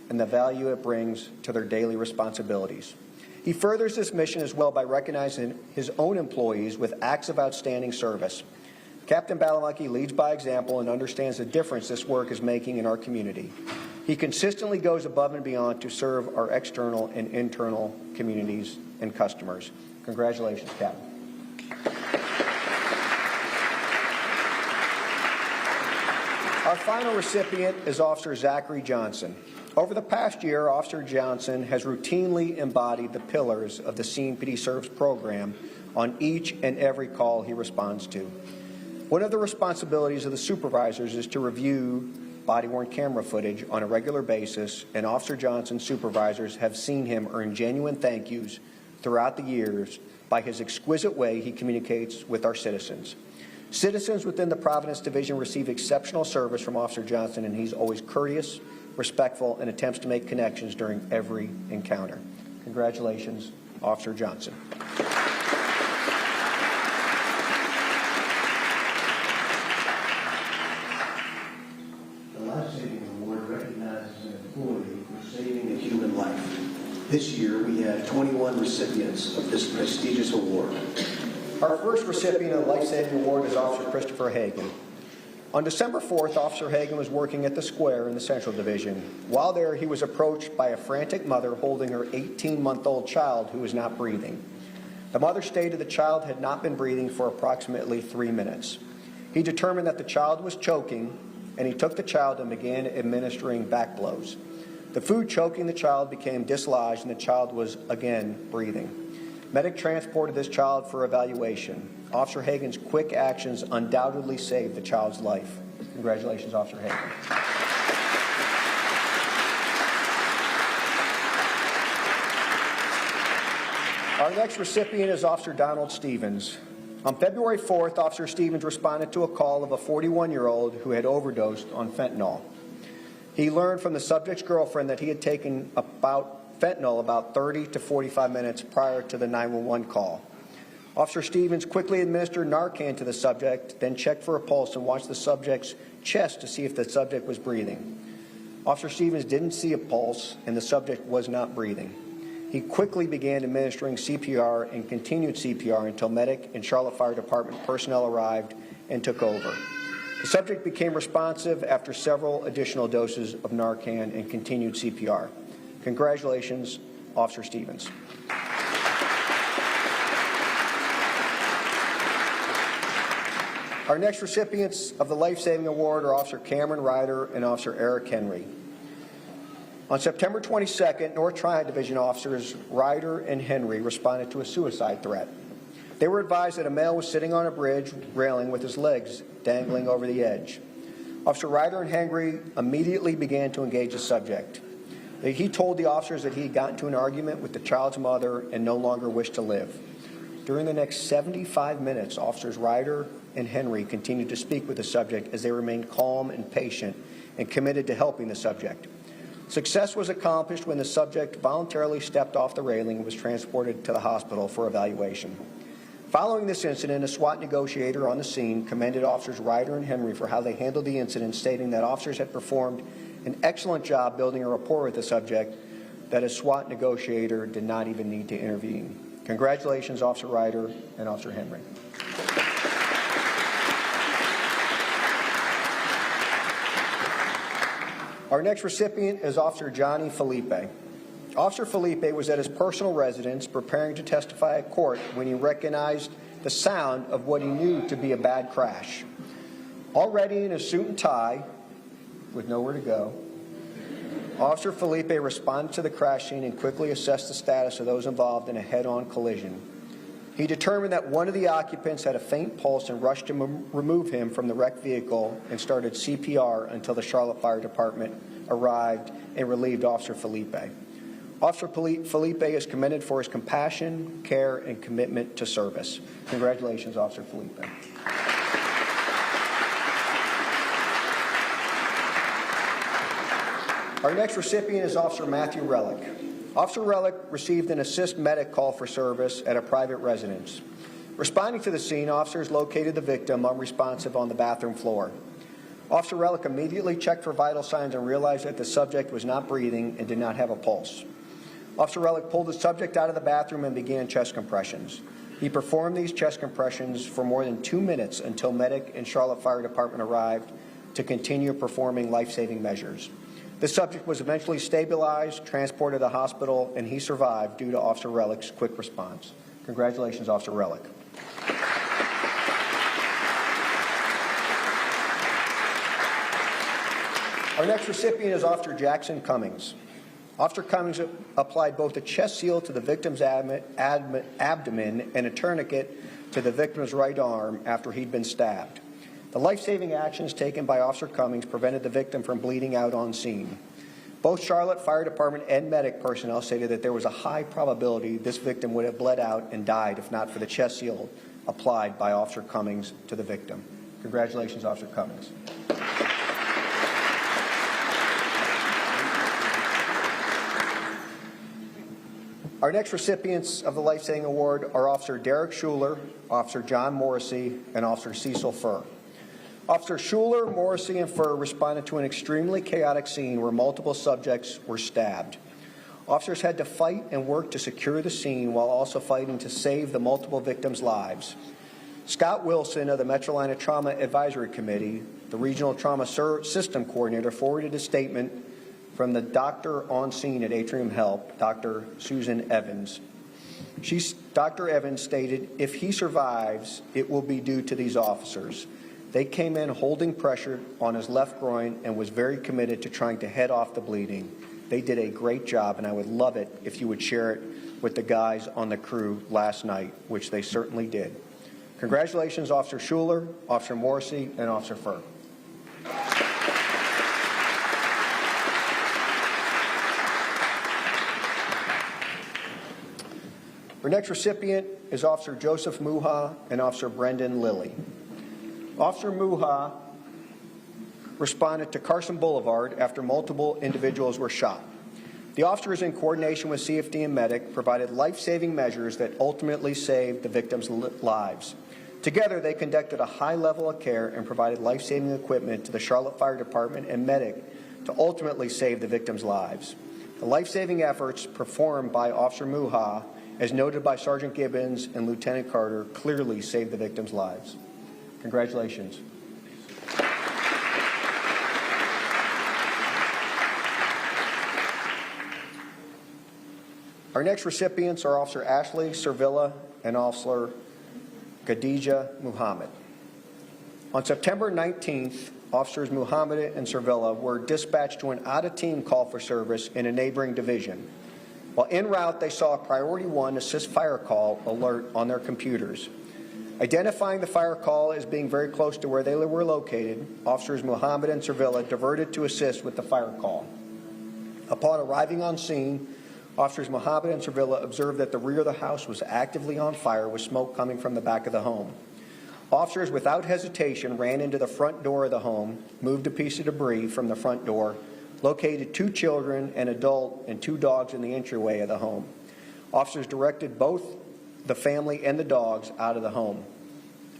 and the value it brings to their daily responsibilities. He furthers this mission as well by recognizing his own employees with acts of outstanding service. Captain Balamucky leads by example and understands the difference this work is making in our community. He consistently goes above and beyond to serve our external and internal communities and customers. Congratulations, Captain. Our final recipient is Officer Zachary Johnson. Over the past year, Officer Johnson has routinely embodied the pillars of the CMPD Serves program on each and every call he responds to. One of the responsibilities of the supervisors is to review body-worn camera footage on a regular basis, and Officer Johnson's supervisors have seen him earn genuine thank yous throughout the years by his exquisite way he communicates with our citizens. Citizens within the Providence Division receive exceptional service from Officer Johnson, and he's always courteous, respectful, and attempts to make connections during every encounter. Congratulations, Officer Johnson. The Life-Saving Award recognizes an employee for saving a human life. This year, we had 21 recipients of this prestigious award. Our first recipient of the Life-Saving Award is Officer Christopher Hagan. On December 4th, Officer Hagan was working at the square in the Central Division. While there, he was approached by a frantic mother holding her 18-month-old child who was not breathing. The mother stated the child had not been breathing for approximately 3 minutes. He determined that the child was choking, and he took the child and began administering back blows. The food choking the child became dislodged, and the child was again breathing. Medic transported this child for evaluation. Officer Hagan's quick actions undoubtedly saved the child's life. Congratulations, Officer Hagan. Our next recipient is Officer Donald Stevens. On February 4th, Officer Stevens responded to a call of a 41-year-old who had overdosed on fentanyl. He learned from the subject's girlfriend that he had taken fentanyl about 30 to 45 minutes prior to the 911 call. Officer Stevens quickly administered Narcan to the subject, then checked for a pulse and watched the subject's chest to see if the subject was breathing. Officer Stevens didn't see a pulse, and the subject was not breathing. He quickly began administering CPR and continued CPR until medic and Charlotte Fire Department personnel arrived and took over. The subject became responsive after several additional doses of Narcan and continued CPR. Congratulations, Officer Stevens. Our next recipients of the Life Saving Award are Officer Cameron Ryder and Officer Eric Henry. On September 22nd, North Triad Division officers Ryder and Henry responded to a suicide threat. They were advised that a male was sitting on a bridge railing with his legs dangling over the edge. Officer Ryder and Henry immediately began to engage the subject. He told the officers that he had gotten into an argument with the child's mother and no longer wished to live. During the next 75 minutes, Officers Ryder and Henry continued to speak with the subject as they remained calm and patient and committed to helping the subject. Success was accomplished when the subject voluntarily stepped off the railing and was transported to the hospital for evaluation. Following this incident, a SWAT negotiator on the scene commended Officers Ryder and Henry for how they handled the incident, stating that officers had performed an excellent job building a rapport with the subject, that a SWAT negotiator did not even need to intervene. Congratulations, Officer Ryder and Officer Henry. Our next recipient is Officer Johnny Felipe. Officer Felipe was at his personal residence preparing to testify at court when he recognized the sound of what he knew to be a bad crash. Already in a suit and tie, with nowhere to go, Officer Felipe responded to the crash scene and quickly assessed the status of those involved in a head-on collision. He determined that one of the occupants had a faint pulse and rushed to remove him from the wrecked vehicle and started CPR until the Charlotte Fire Department arrived and relieved Officer Felipe. Officer Felipe is commended for his compassion, care, and commitment to service. Congratulations, Officer Felipe. Our next recipient is Officer Matthew Relic. Officer Relic received an assist medic call for service at a private residence. Responding to the scene, officers located the victim unresponsive on the bathroom floor. Officer Relic immediately checked for vital signs and realized that the subject was not breathing and did not have a pulse. Officer Relic pulled the subject out of the bathroom and began chest compressions. He performed these chest compressions for more than 2 minutes until medic and Charlotte Fire Department arrived to continue performing life-saving measures. The subject was eventually stabilized, transported to the hospital, and he survived due to Officer Relic's quick response. Congratulations, Officer Relic. Our next recipient is Officer Jackson Cummings. Officer Cummings applied both a chest seal to the victim's abdomen and a tourniquet to the victim's right arm after he'd been stabbed. The life-saving actions taken by Officer Cummings prevented the victim from bleeding out on scene. Both Charlotte Fire Department and medic personnel stated that there was a high probability this victim would have bled out and died if not for the chest seal applied by Officer Cummings to the victim. Congratulations, Officer Cummings. Our next recipients of the Life Saving Award are Officer Derek Schuler, Officer John Morrissey, and Officer Cecil Furr. Officer Schuler, Morrissey, and Furr responded to an extremely chaotic scene where multiple subjects were stabbed. Officers had to fight and work to secure the scene while also fighting to save the multiple victims' lives. Scott Wilson of the Metrolina Trauma Advisory Committee, the Regional Trauma System Coordinator, forwarded a statement from the doctor on scene at Atrium Health, Dr. Susan Evans. Dr. Evans stated, "If he survives, it will be due to these officers. They came in holding pressure on his left groin and was very committed to trying to head off the bleeding. They did a great job, and I would love it if you would share it with the guys on the crew last night," which they certainly did. Congratulations, Officer Schuler, Officer Morrissey, and Officer Furr. Our next recipient is Officer Joseph Muha and Officer Brendan Lilly. Officer Muha responded to Carson Boulevard after multiple individuals were shot. The officers, in coordination with CFD and medic, provided life-saving measures that ultimately saved the victims' lives. Together, they conducted a high level of care and provided life-saving equipment to the Charlotte Fire Department and medic to ultimately save the victims' lives. The life-saving efforts performed by Officer Muha, as noted by Sergeant Gibbons and Lieutenant Carter, clearly saved the victims' lives. Congratulations. Our next recipients are Officer Ashley Servilla and Officer Khadija Muhammad. On September 19th, Officers Muhammad and Servilla were dispatched to an out-of-team call for service in a neighboring division. While en route, they saw a Priority 1 assist fire call alert on their computers. Identifying the fire call as being very close to where they were located, Officers Muhammad and Servilla diverted to assist with the fire call. Upon arriving on scene, Officers Muhammad and Servilla observed that the rear of the house was actively on fire with smoke coming from the back of the home. Officers, without hesitation, ran into the front door of the home, moved a piece of debris from the front door, located 2 children, an adult, and 2 dogs in the entryway of the home. Officers directed both the family and the dogs out of the home.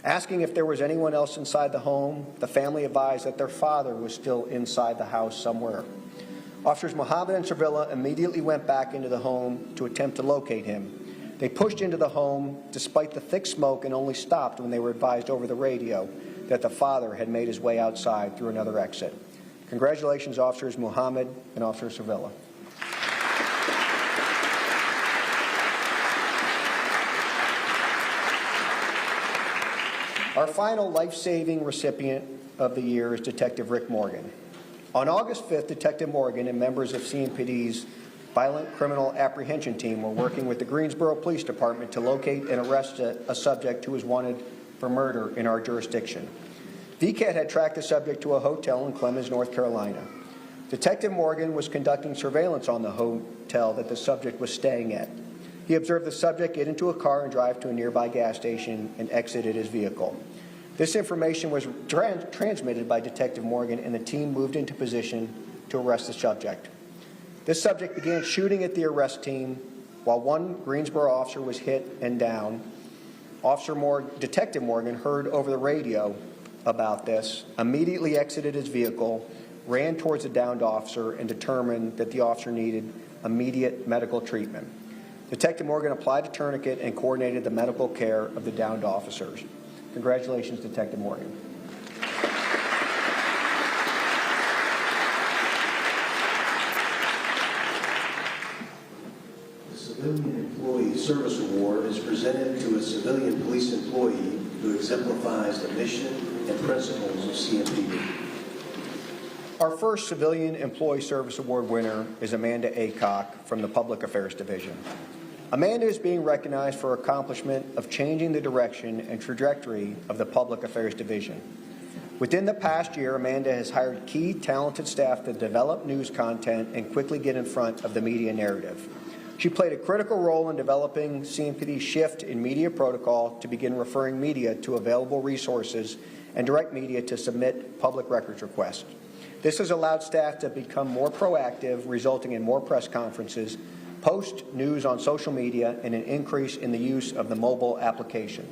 Asking if there was anyone else inside the home, the family advised that their father was still inside the house somewhere. Officers Muhammad and Servilla immediately went back into the home to attempt to locate him. They pushed into the home despite the thick smoke and only stopped when they were advised over the radio that the father had made his way outside through another exit. Congratulations, Officers Muhammad and Officer Servilla. Our final life-saving recipient of the year is Detective Rick Morgan. On August 5th, Detective Morgan and members of CMPD's Violent Criminal Apprehension Team were working with the Greensboro Police Department to locate and arrest a subject who was wanted for murder in our jurisdiction. VCAT had tracked the subject to a hotel in Clemens, North Carolina. Detective Morgan was conducting surveillance on the hotel that the subject was staying at. He observed the subject get into a car and drive to a nearby gas station and exited his vehicle. This information was transmitted by Detective Morgan, and the team moved into position to arrest the subject. This subject began shooting at the arrest team while one Greensboro officer was hit and down. Detective Morgan heard over the radio about this, immediately exited his vehicle, ran towards the downed officer, and determined that the officer needed immediate medical treatment. Detective Morgan applied a tourniquet and coordinated the medical care of the downed officers. Congratulations, Detective Morgan. The Civilian Employee Service Award is presented to a civilian police employee who exemplifies the mission and principles of CMPD. Our first Civilian Employee Service Award winner is Amanda Aycock from the Public Affairs Division. Amanda is being recognized for her accomplishment of changing the direction and trajectory of the Public Affairs Division. Within the past year, Amanda has hired key, talented staff to develop news content and quickly get in front of the media narrative. She played a critical role in developing CMPD's shift in media protocol to begin referring media to available resources and direct media to submit public records requests. This has allowed staff to become more proactive, resulting in more press conferences, post news on social media, and an increase in the use of the mobile application.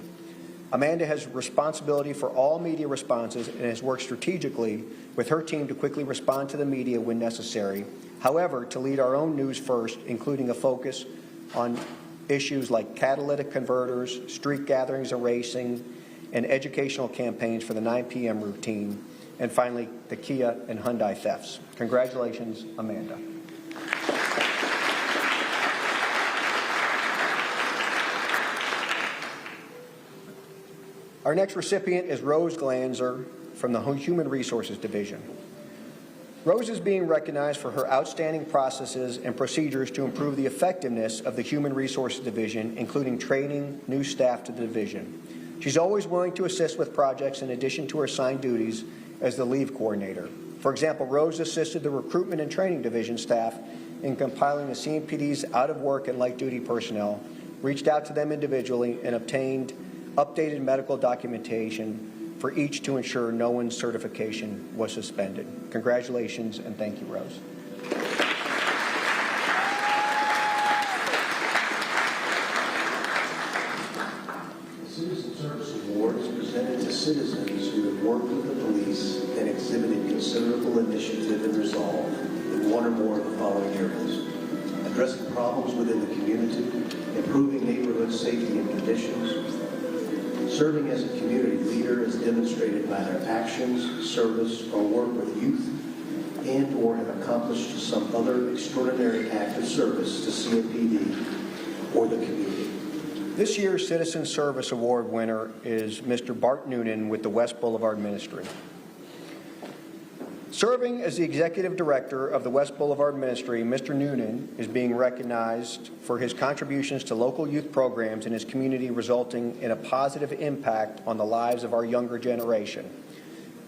Amanda has responsibility for all media responses and has worked strategically with her team to quickly respond to the media when necessary. However, to lead our own news first, including a focus on issues like catalytic converters, street gatherings and racing, and educational campaigns for the 9 p.m. routine, and finally, the Kia and Hyundai thefts. Congratulations, Amanda. Our next recipient is Rose Glanzer from the Human Resources Division. Rose is being recognized for her outstanding processes and procedures to improve the effectiveness of the Human Resources Division, including training new staff to the division. She's always willing to assist with projects in addition to her assigned duties as the leave coordinator. For example, Rose assisted the Recruitment and Training Division staff in compiling the CMPD's out-of-work and light-duty personnel, reached out to them individually, and obtained updated medical documentation for each to ensure no one's certification was suspended. Congratulations, and thank you, Rose. The Citizen Service Award is presented to citizens who have worked with the police and exhibited considerable initiative and resolve in one or more of the following areas: addressing problems within the community, improving neighborhood safety and conditions, serving as a community leader as demonstrated by their actions, service, or work with youth, and or have accomplished some other extraordinary act of service to CMPD or the community. This year's Citizen Service Award winner is Mr. Bart Noonan with the West Boulevard Ministry. Serving as the Executive Director of the West Boulevard Ministry, Mr. Noonan is being recognized for his contributions to local youth programs in his community, resulting in a positive impact on the lives of our younger generation.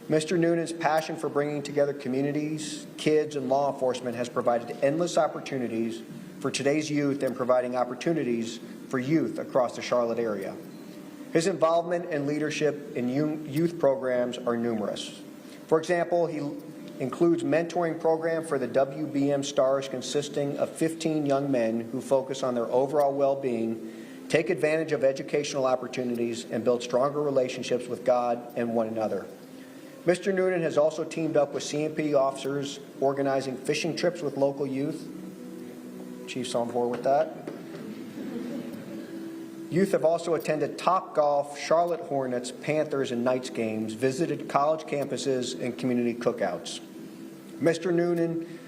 Mr. Noonan's passion for bringing together communities, kids, and law enforcement has provided endless opportunities for today's youth and providing opportunities for youth across the Charlotte area. His involvement and leadership in youth programs are numerous. For example, he includes mentoring program for the WBM Stars consisting of 15 young men who focus on their overall well-being, take advantage of educational opportunities, and build stronger relationships with God and one another. Mr. Noonan has also teamed up with CMPD officers organizing fishing trips with local youth. Chief's on board with that. Youth have also attended Topgolf, Charlotte Hornets, Panthers, and Knights games, visited college campuses, and community cookouts. Mr. Noonan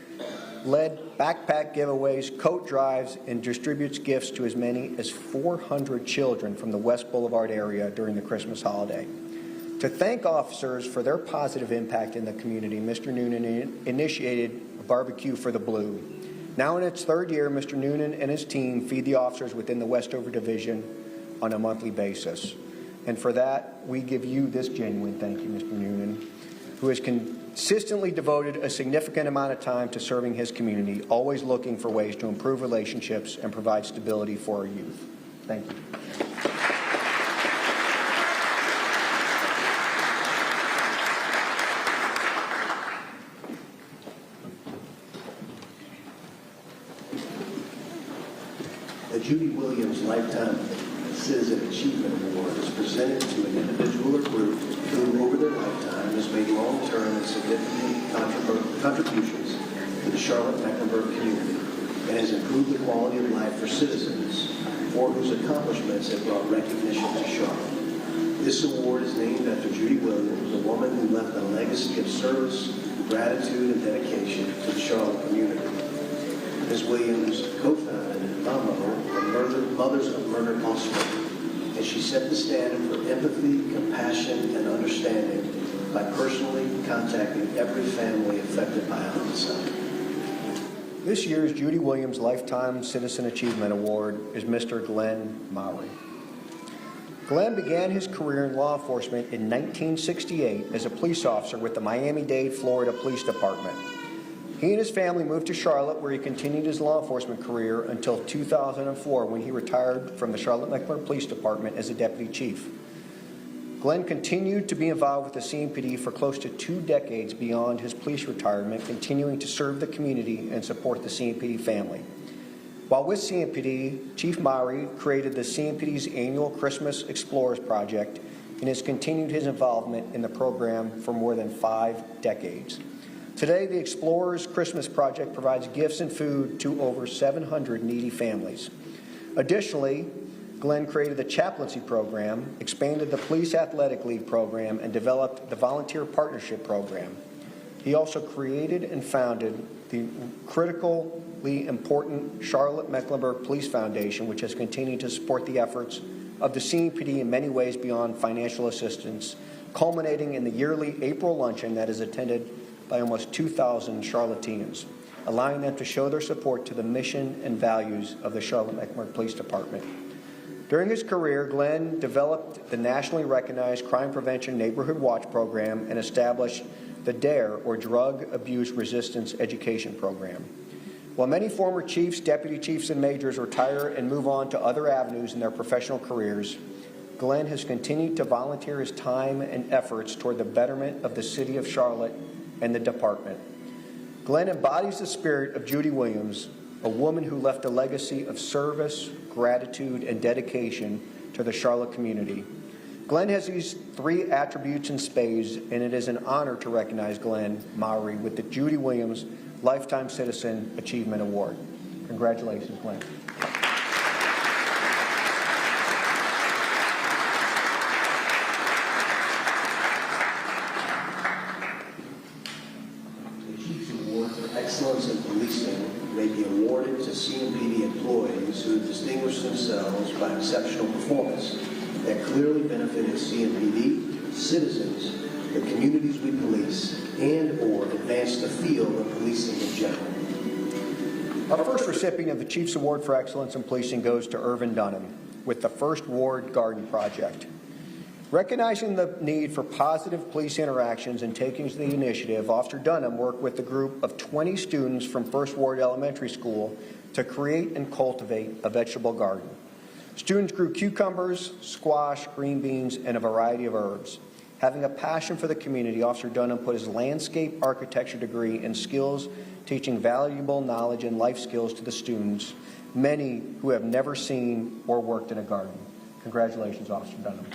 led backpack giveaways, coat drives, and distributes gifts to as many as 400 children from the West Boulevard area during the Christmas holiday. To thank officers for their positive impact in the community, Mr. Noonan initiated a barbecue for the Blue. Now in its third year, Mr. Noonan and his team feed the officers within the Westover Division on a monthly basis. And for that, we give you this genuine thank you, Mr. Noonan, who has consistently devoted a significant amount of time to serving his community, always looking for ways to improve relationships and provide stability for our youth. Thank you. The Judy Williams Lifetime Citizen Achievement Award is presented to an individual or group who, over their lifetime, has made long-term and significant contributions to the Charlotte-Mecklenburg community and has improved the quality of life for citizens, or whose accomplishments have brought recognition to Charlotte. This award is named after Judy Williams, a woman who left a legacy of service, gratitude, and dedication to the Charlotte community. Ms. Williams co-founded Mothers of Murdered Offspring, and she set the standard for empathy, compassion, and understanding by personally contacting every family affected by homicide. This year's Judy Williams Lifetime Citizen Achievement Award is Mr. Glenn Mowry. Glenn began his career in law enforcement in 1968 as a police officer with the Miami-Dade, Florida Police Department. He and his family moved to Charlotte, where he continued his law enforcement career until 2004, when he retired from the Charlotte-Mecklenburg Police Department as a deputy chief. Glenn continued to be involved with the CMPD for close to 2 decades beyond his police retirement, continuing to serve the community and support the CMPD family. While with CMPD, Chief Mowry created the CMPD's annual Christmas Explorers Project and has continued his involvement in the program for more than 5 decades. Today, the Explorers Christmas Project provides gifts and food to over 700 needy families. Additionally, Glenn created the chaplaincy program, expanded the Police Athletic League program, and developed the Volunteer Partnership program. He also created and founded the critically important Charlotte-Mecklenburg Police Foundation, which has continued to support the efforts of the CMPD in many ways beyond financial assistance, culminating in the yearly April luncheon that is attended by almost 2,000 Charlotteans, allowing them to show their support to the mission and values of the Charlotte-Mecklenburg Police Department. During his career, Glenn developed the nationally recognized Crime Prevention Neighborhood Watch program and established the DARE, or Drug Abuse Resistance Education program. While many former chiefs, deputy chiefs, and majors retire and move on to other avenues in their professional careers, Glenn has continued to volunteer his time and efforts toward the betterment of the city of Charlotte and the department. Glenn embodies the spirit of Judy Williams, a woman who left a legacy of service, gratitude, and dedication to the Charlotte community. Glenn has these 3 attributes in spades, and it is an honor to recognize Glenn Mowry with the Judy Williams Lifetime Citizen Achievement Award. Congratulations. Congratulations, Glenn. The Chiefs Award for Excellence in Policing may be awarded to CMPD employees who have distinguished themselves by exceptional performance that clearly benefited CMPD, citizens, the communities we police, and/or advanced the field of policing in general. Our first recipient of the Chiefs Award for Excellence in Policing goes to Irvin Dunham with the First Ward Garden Project. Recognizing the need for positive police interactions and taking the initiative, Officer Dunham worked with a group of 20 students from First Ward Elementary School to create and cultivate a vegetable garden. Students grew cucumbers, squash, green beans, and a variety of herbs. Having a passion for the community, Officer Dunham put his landscape architecture degree and skills teaching valuable knowledge and life skills to the students, many who have never seen or worked in a garden. Congratulations, Officer Dunham.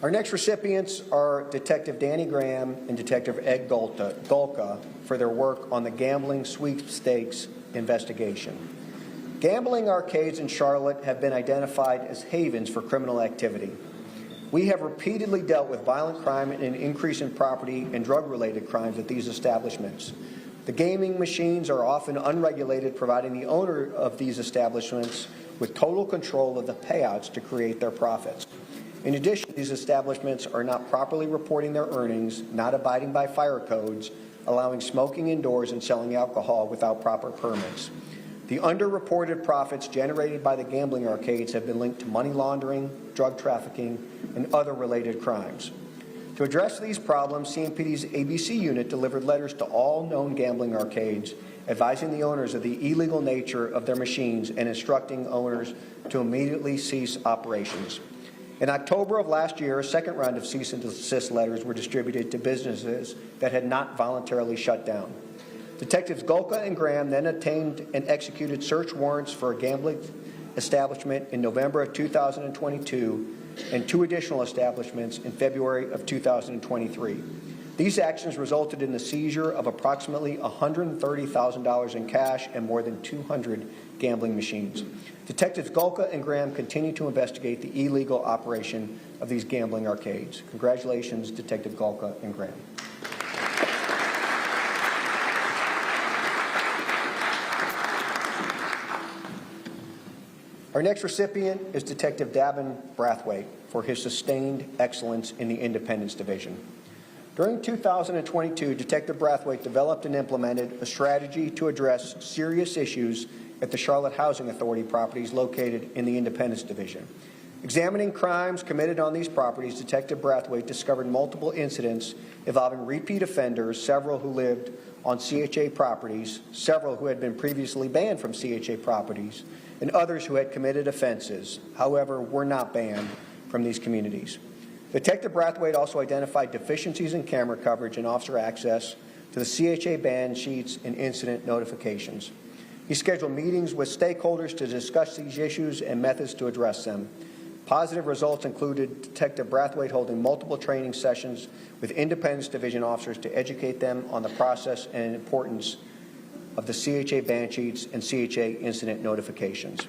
Our next recipients are Detective Danny Graham and Detective Ed Golka for their work on the gambling sweepstakes investigation. Gambling arcades in Charlotte have been identified as havens for criminal activity. We have repeatedly dealt with violent crime and an increase in property and drug-related crimes at these establishments. The gaming machines are often unregulated, providing the owner of these establishments with total control of the payouts to create their profits. In addition, these establishments are not properly reporting their earnings, not abiding by fire codes, allowing smoking indoors and selling alcohol without proper permits. The underreported profits generated by the gambling arcades have been linked to money laundering, drug trafficking, and other related crimes. To address these problems, CMPD's ABC unit delivered letters to all known gambling arcades, advising the owners of the illegal nature of their machines and instructing owners to immediately cease operations. In October of last year, a second round of cease and desist letters were distributed to businesses that had not voluntarily shut down. Detectives Golka and Graham then obtained and executed search warrants for a gambling establishment in November of 2022 and 2 additional establishments in February of 2023. These actions resulted in the seizure of approximately $130,000 in cash and more than 200 gambling machines. Detectives Golka and Graham continue to investigate the illegal operation of these gambling arcades. Congratulations, Detective Golka and Graham. Our next recipient is Detective Davin Brathwaite for his sustained excellence in the Independence Division. During 2022, Detective Brathwaite developed and implemented a strategy to address serious issues at the Charlotte Housing Authority properties located in the Independence Division. Examining crimes committed on these properties, Detective Brathwaite discovered multiple incidents involving repeat offenders, several who lived on CHA properties, several who had been previously banned from CHA properties, and others who had committed offenses, however, were not banned from these communities. Detective Brathwaite also identified deficiencies in camera coverage and officer access to the CHA ban sheets and incident notifications. He scheduled meetings with stakeholders to discuss these issues and methods to address them. Positive results included Detective Brathwaite holding multiple training sessions with Independence Division officers to educate them on the process and importance of the CHA ban sheets and CHA incident notifications.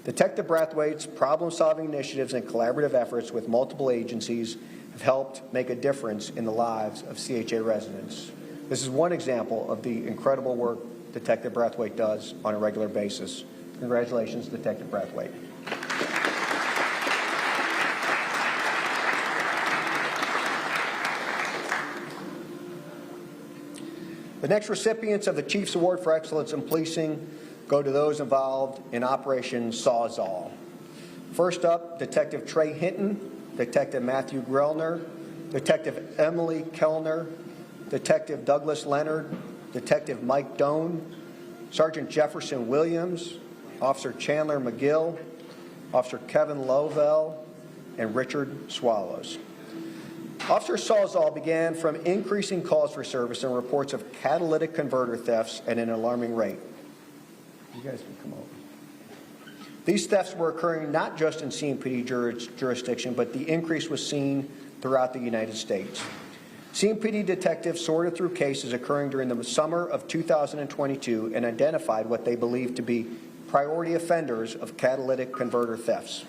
Detective Brathwaite's problem-solving initiatives and collaborative efforts with multiple agencies have helped make a difference in the lives of CHA residents. This is one example of the incredible work Detective Brathwaite does on a regular basis. Congratulations, Detective Brathwaite. The next recipients of the Chiefs Award for Excellence in Policing go to those involved in Operation Sawzall. First up, Detective Trey Hinton, Detective Matthew Grellner, Detective Emily Kellner, Detective Douglas Leonard, Detective Mike Doan, Sergeant Jefferson Williams, Officer Chandler McGill, Officer Kevin Lovell, and Richard Swallows. Officer Sawzall began from increasing calls for service and reports of catalytic converter thefts at an alarming rate. You guys can come over. These thefts were occurring not just in CMPD jurisdiction, but the increase was seen throughout the United States. CMPD detectives sorted through cases occurring during the summer of 2022 and identified what they believed to be priority offenders of catalytic converter thefts.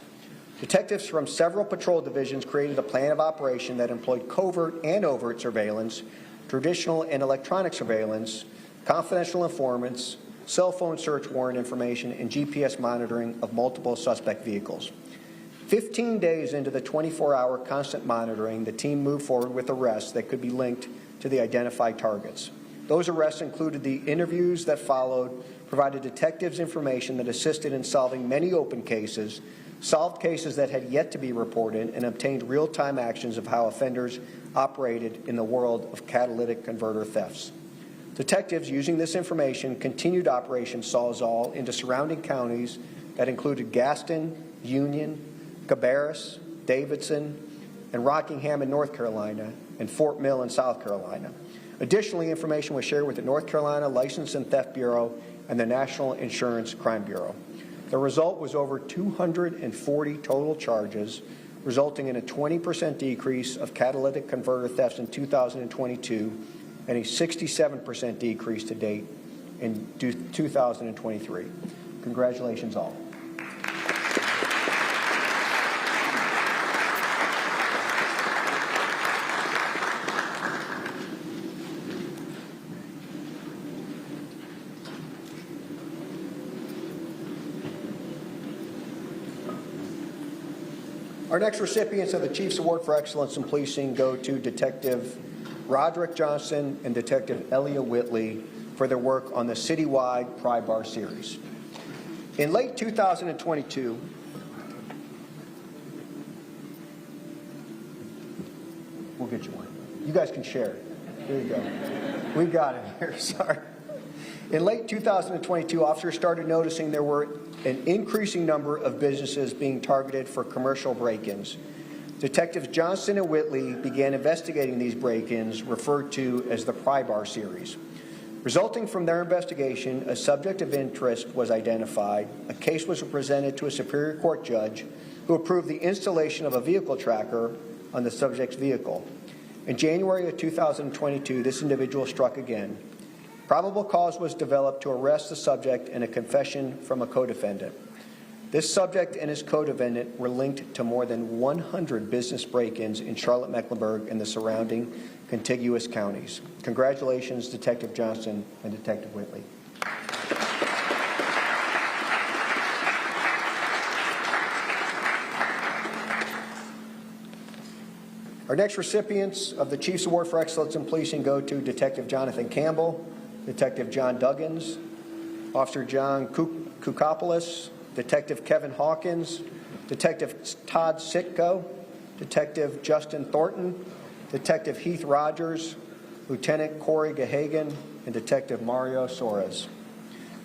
Detectives from several patrol divisions created a plan of operation that employed covert and overt surveillance, traditional and electronic surveillance, confidential informants, cell phone search warrant information, and GPS monitoring of multiple suspect vehicles. 15 days into the 24-hour constant monitoring, the team moved forward with arrests that could be linked to the identified targets. Those arrests included the interviews that followed, provided detectives information that assisted in solving many open cases, solved cases that had yet to be reported, and obtained real-time actions of how offenders operated in the world of catalytic converter thefts. Detectives using this information continued Operation Sawzall into surrounding counties that included Gaston, Union, Cabarrus, Davidson, and Rockingham in North Carolina, and Fort Mill in South Carolina. Additionally, information was shared with the North Carolina License and Theft Bureau and the National Insurance Crime Bureau. The result was over 240 total charges, resulting in a 20% decrease of catalytic converter thefts in 2022 and a 67% decrease to date in 2023. Congratulations all. Our next recipients of the Chief's Award for Excellence in Policing go to Detective Roderick Johnson and Detective Elia Whitley for their work on the citywide Pry Bar series. In late 2022, we'll get you one. You guys can share it. There you go. We got it here. Sorry. In late 2022, officers started noticing there were an increasing number of businesses being targeted for commercial break-ins. Detectives Johnson and Whitley began investigating these break-ins, referred to as the Pry Bar series. Resulting from their investigation, a subject of interest was identified. A case was presented to a Superior Court judge who approved the installation of a vehicle tracker on the subject's vehicle. In January of 2022, this individual struck again. Probable cause was developed to arrest the subject and a confession from a co-defendant. This subject and his co-defendant were linked to more than 100 business break-ins in Charlotte-Mecklenburg and the surrounding contiguous counties. Congratulations, Detective Johnson and Detective Whitley. Our next recipients of the Chief's Award for Excellence in Policing go to Detective Jonathan Campbell, Detective John Duggins, Officer John Koukopoulos, Detective Kevin Hawkins, Detective Todd Sitko, Detective Justin Thornton, Detective Heath Rogers, Lieutenant Corey Gahagan, and Detective Mario Soares.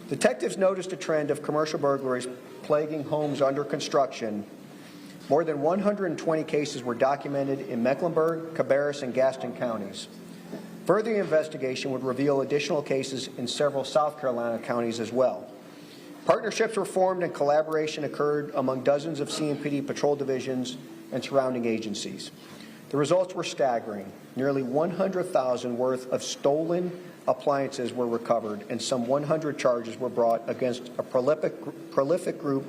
Detectives noticed a trend of commercial burglaries plaguing homes under construction. More than 120 cases were documented in Mecklenburg, Cabarrus, and Gaston counties. Further investigation would reveal additional cases in several South Carolina counties as well. Partnerships were formed and collaboration occurred among dozens of CMPD patrol divisions and surrounding agencies. The results were staggering. Nearly $100,000 worth of stolen appliances were recovered, and some 100 charges were brought against a prolific group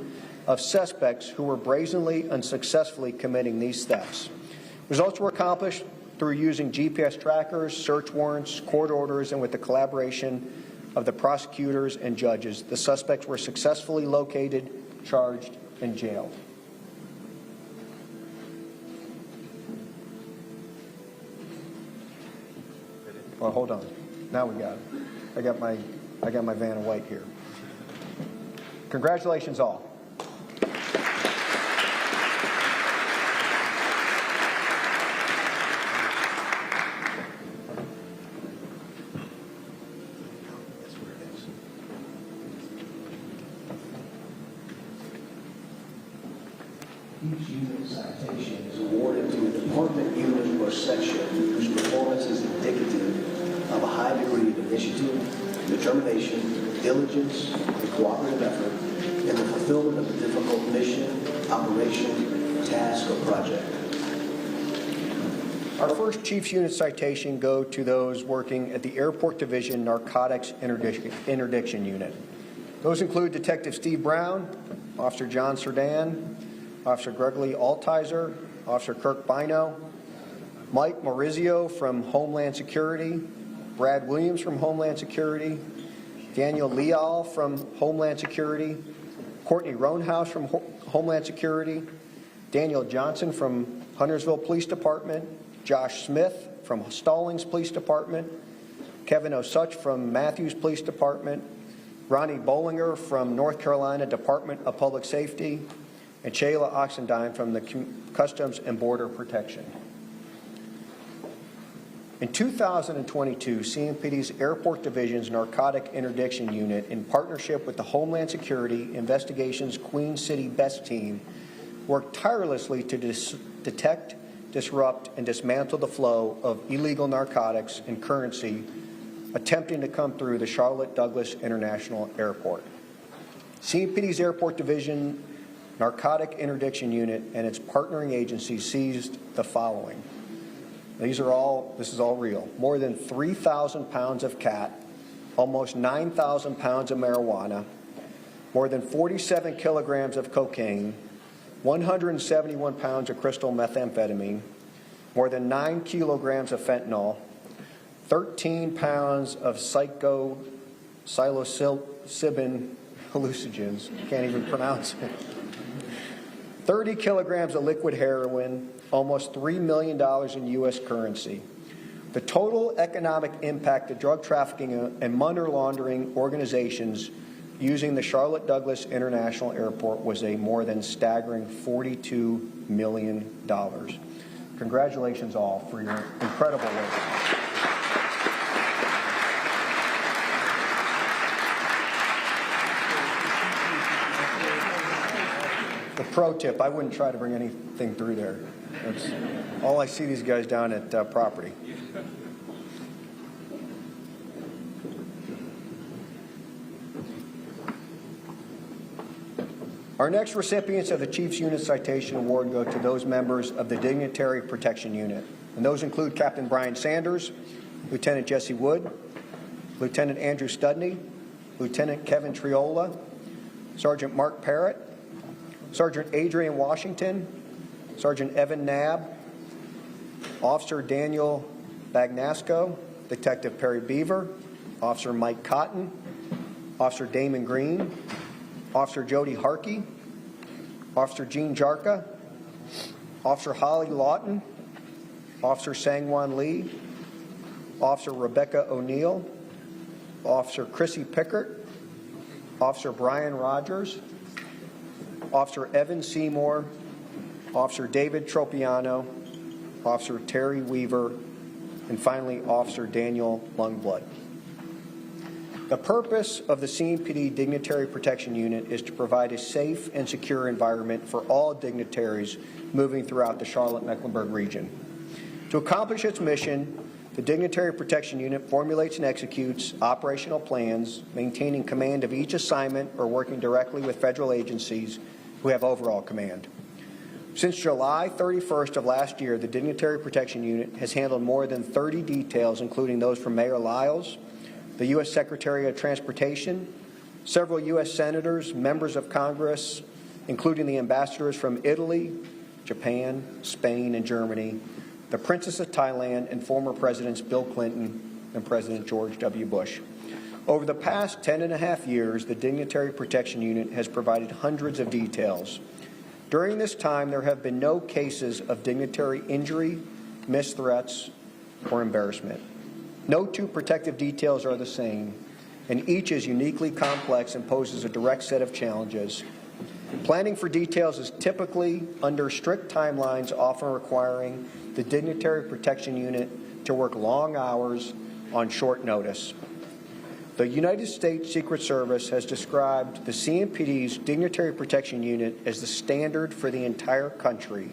of suspects who were brazenly and successfully committing these thefts. Results were accomplished through using GPS trackers, search warrants, court orders, and with the collaboration of the prosecutors and judges. The suspects were successfully located, charged, and jailed. Well, hold on. Now we got it. I got my Vanna White here. Congratulations all. Each unit citation is awarded to a department, unit, or section whose performance is indicative of a high degree of initiative, determination, diligence, and cooperative effort in the fulfillment of a difficult mission, operation, task, or project. Our first Chiefs Unit citation go to those working at the Airport Division Narcotics Interdiction Unit. Those include Detective Steve Brown, Officer John Serdan, Officer Gregory Altizer, Officer Kirk Bino, Mike Maurizio from Homeland Security, Brad Williams from Homeland Security, Daniel Leal from Homeland Security, Courtney Roanhouse from Homeland Security, Daniel Johnson from Huntersville Police Department, Josh Smith from Stallings Police Department, Kevin Osuch from Matthews Police Department, Ronnie Bollinger from North Carolina Department of Public Safety, and Shayla Oxendine from the Customs and Border Protection. In 2022, CMPD's Airport Division's Narcotic Interdiction Unit, in partnership with the Homeland Security Investigations Queen City BEST team, worked tirelessly to detect, disrupt, and dismantle the flow of illegal narcotics and currency attempting to come through the Charlotte-Douglas International Airport. CMPD's Airport Division Narcotic Interdiction Unit and its partnering agencies seized the following. This is all real. More than 3,000 pounds of cat, almost 9,000 pounds of marijuana, more than 47 kilograms of cocaine, 171 pounds of crystal methamphetamine, more than 9 kilograms of fentanyl, 13 pounds of psilocybin hallucinogens, can't even pronounce it, 30 kilograms of liquid heroin, almost $3 million in U.S. currency. The total economic impact of drug trafficking and money laundering organizations using the Charlotte-Douglas International Airport was a more than staggering $42 million. Congratulations all for your incredible work. The pro tip, I wouldn't try to bring anything through there. That's all I see these guys down at property. Our next recipients of the Chiefs Unit Citation Award go to those members of the Dignitary Protection Unit. And those include Captain Brian Sanders, Lieutenant Jesse Wood, Lieutenant Andrew Studney, Lieutenant Kevin Triola, Sergeant Mark Parrott, Sergeant Adrian Washington, Sergeant Evan Knabb, Officer Daniel Bagnasco, Detective Perry Beaver, Officer Mike Cotton, Officer Damon Green, Officer Jody Harkey, Officer Gene Jarka, Officer Holly Lawton, Officer Sangwan Lee, Officer Rebecca O'Neill, Officer Chrissy Pickert, Officer Brian Rogers, Officer Evan Seymour, Officer David Tropiano, Officer Terry Weaver, and finally Officer Daniel Lundblad. The purpose of the CMPD Dignitary Protection Unit is to provide a safe and secure environment for all dignitaries moving throughout the Charlotte-Mecklenburg region. To accomplish its mission, the Dignitary Protection Unit formulates and executes operational plans, maintaining command of each assignment or working directly with federal agencies who have overall command. Since July 31st of last year, the Dignitary Protection Unit has handled more than 30 details, including those from Mayor Lyles, the U.S. Secretary of Transportation, several U.S. senators, members of Congress, including the ambassadors from Italy, Japan, Spain, and Germany, the Princess of Thailand, and former Presidents Bill Clinton and President George W. Bush. Over the past 10.5 years, the Dignitary Protection Unit has provided hundreds of details. During this time, there have been no cases of dignitary injury, misthreats, or embarrassment. No two protective details are the same, and each is uniquely complex and poses a direct set of challenges. Planning for details is typically under strict timelines, often requiring the Dignitary Protection Unit to work long hours on short notice. The United States Secret Service has described the CMPD's Dignitary Protection Unit as the standard for the entire country,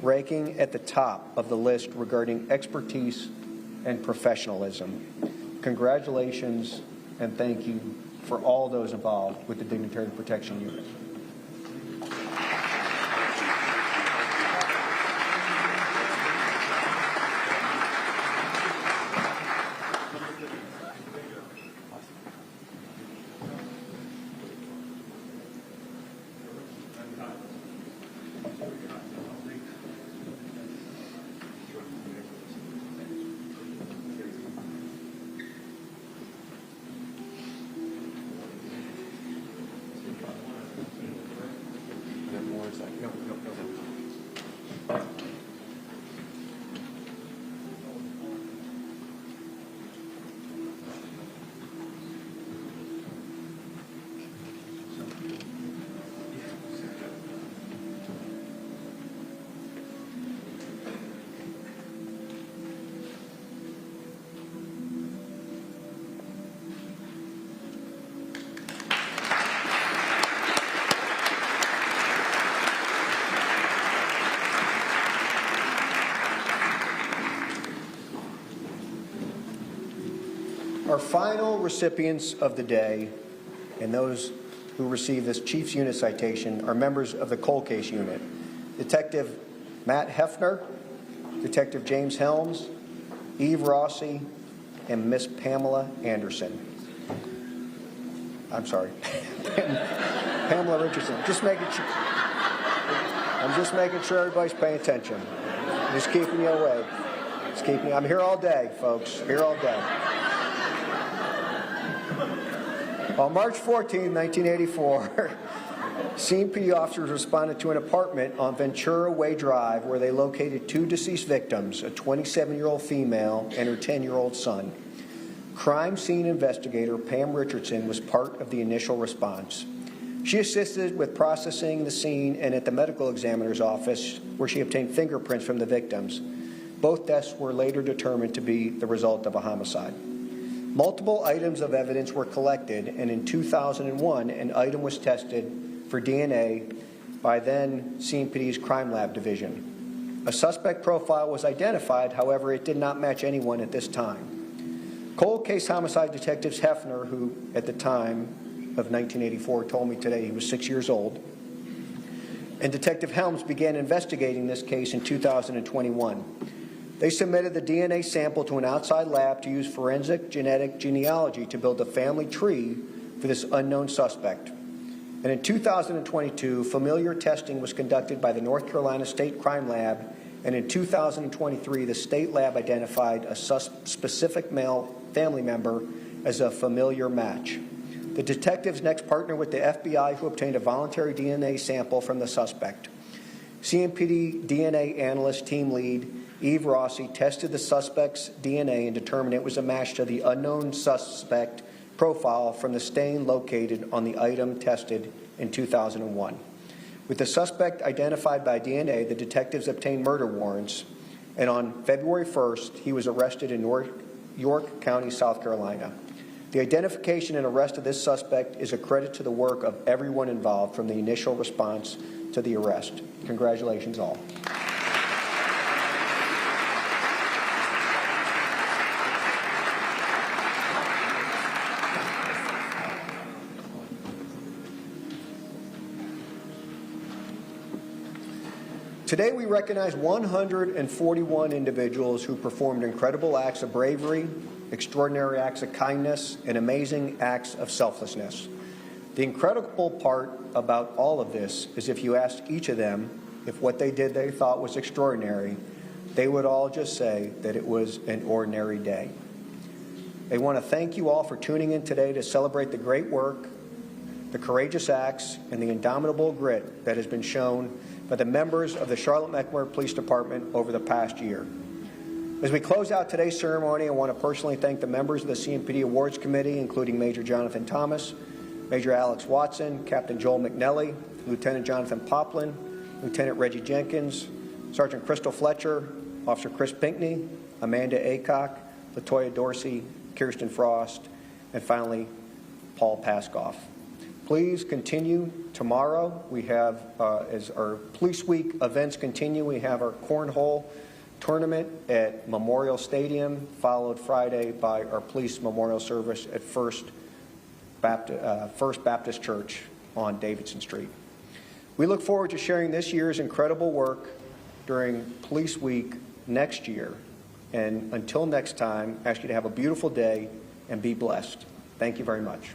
ranking at the top of the list regarding expertise and professionalism. Congratulations and thank you for all those involved with the Dignitary Protection Unit. for a second. No. Our final recipients of the day, and those who receive this Chief's Unit citation, are members of the Cold Case Unit. Detective Matt Hefner, Detective James Helms, Eve Rossi, and Miss Pamela Anderson. I'm sorry, Pamela Richardson. I'm just making sure everybody's paying attention. Just keeping you awake. I'm here all day, folks. Here all day. On March 14, 1984, CMPD officers responded to an apartment on Ventura Way Drive where they located two deceased victims, a 27-year-old female and her 10-year-old son. Crime scene investigator Pam Richardson was part of the initial response. She assisted with processing the scene and at the medical examiner's office, where she obtained fingerprints from the victims. Both deaths were later determined to be the result of a homicide. Multiple items of evidence were collected, and in 2001, an item was tested for DNA by then CMPD's Crime Lab Division. A suspect profile was identified, however, it did not match anyone at this time. Cold case homicide detectives Hefner, who at the time of 1984 told me today he was 6 years old, and Detective Helms began investigating this case in 2021. They submitted the DNA sample to an outside lab to use forensic genetic genealogy to build a family tree for this unknown suspect. And in 2022, familiar testing was conducted by the North Carolina State Crime Lab, and in 2023, the state lab identified a specific male family member as a familiar match. The detectives next partnered with the FBI, who obtained a voluntary DNA sample from the suspect. CMPD DNA analyst team lead Eve Rossi tested the suspect's DNA and determined it was a match to the unknown suspect profile from the stain located on the item tested in 2001. With the suspect identified by DNA, the detectives obtained murder warrants, and on February 1st, he was arrested in York County, South Carolina. The identification and arrest of this suspect is a credit to the work of everyone involved, from the initial response to the arrest. Congratulations all. Today we recognize 141 individuals who performed incredible acts of bravery, extraordinary acts of kindness, and amazing acts of selflessness. The incredible part about all of this is if you asked each of them if what they did they thought was extraordinary, they would all just say that it was an ordinary day. They want to thank you all for tuning in today to celebrate the great work, the courageous acts, and the indomitable grit that has been shown by the members of the Charlotte-Mecklenburg Police Department over the past year. As we close out today's ceremony, I want to personally thank the members of the CMPD Awards Committee, including Major Jonathan Thomas, Major Alex Watson, Captain Joel McNelly, Lieutenant Jonathan Poplin, Lieutenant Reggie Jenkins, Sergeant Crystal Fletcher, Officer Chris Pinkney, Amanda Aycock, Latoya Dorsey, Kirsten Frost, and finally, Paul Paskoff. Please continue tomorrow. We have, as our Police Week events continue, we have our cornhole tournament at Memorial Stadium, followed Friday by our police memorial service at First Baptist Church on Davidson Street. We look forward to sharing this year's incredible work during Police Week next year. And until next time, I ask you to have a beautiful day and be blessed. Thank you very much.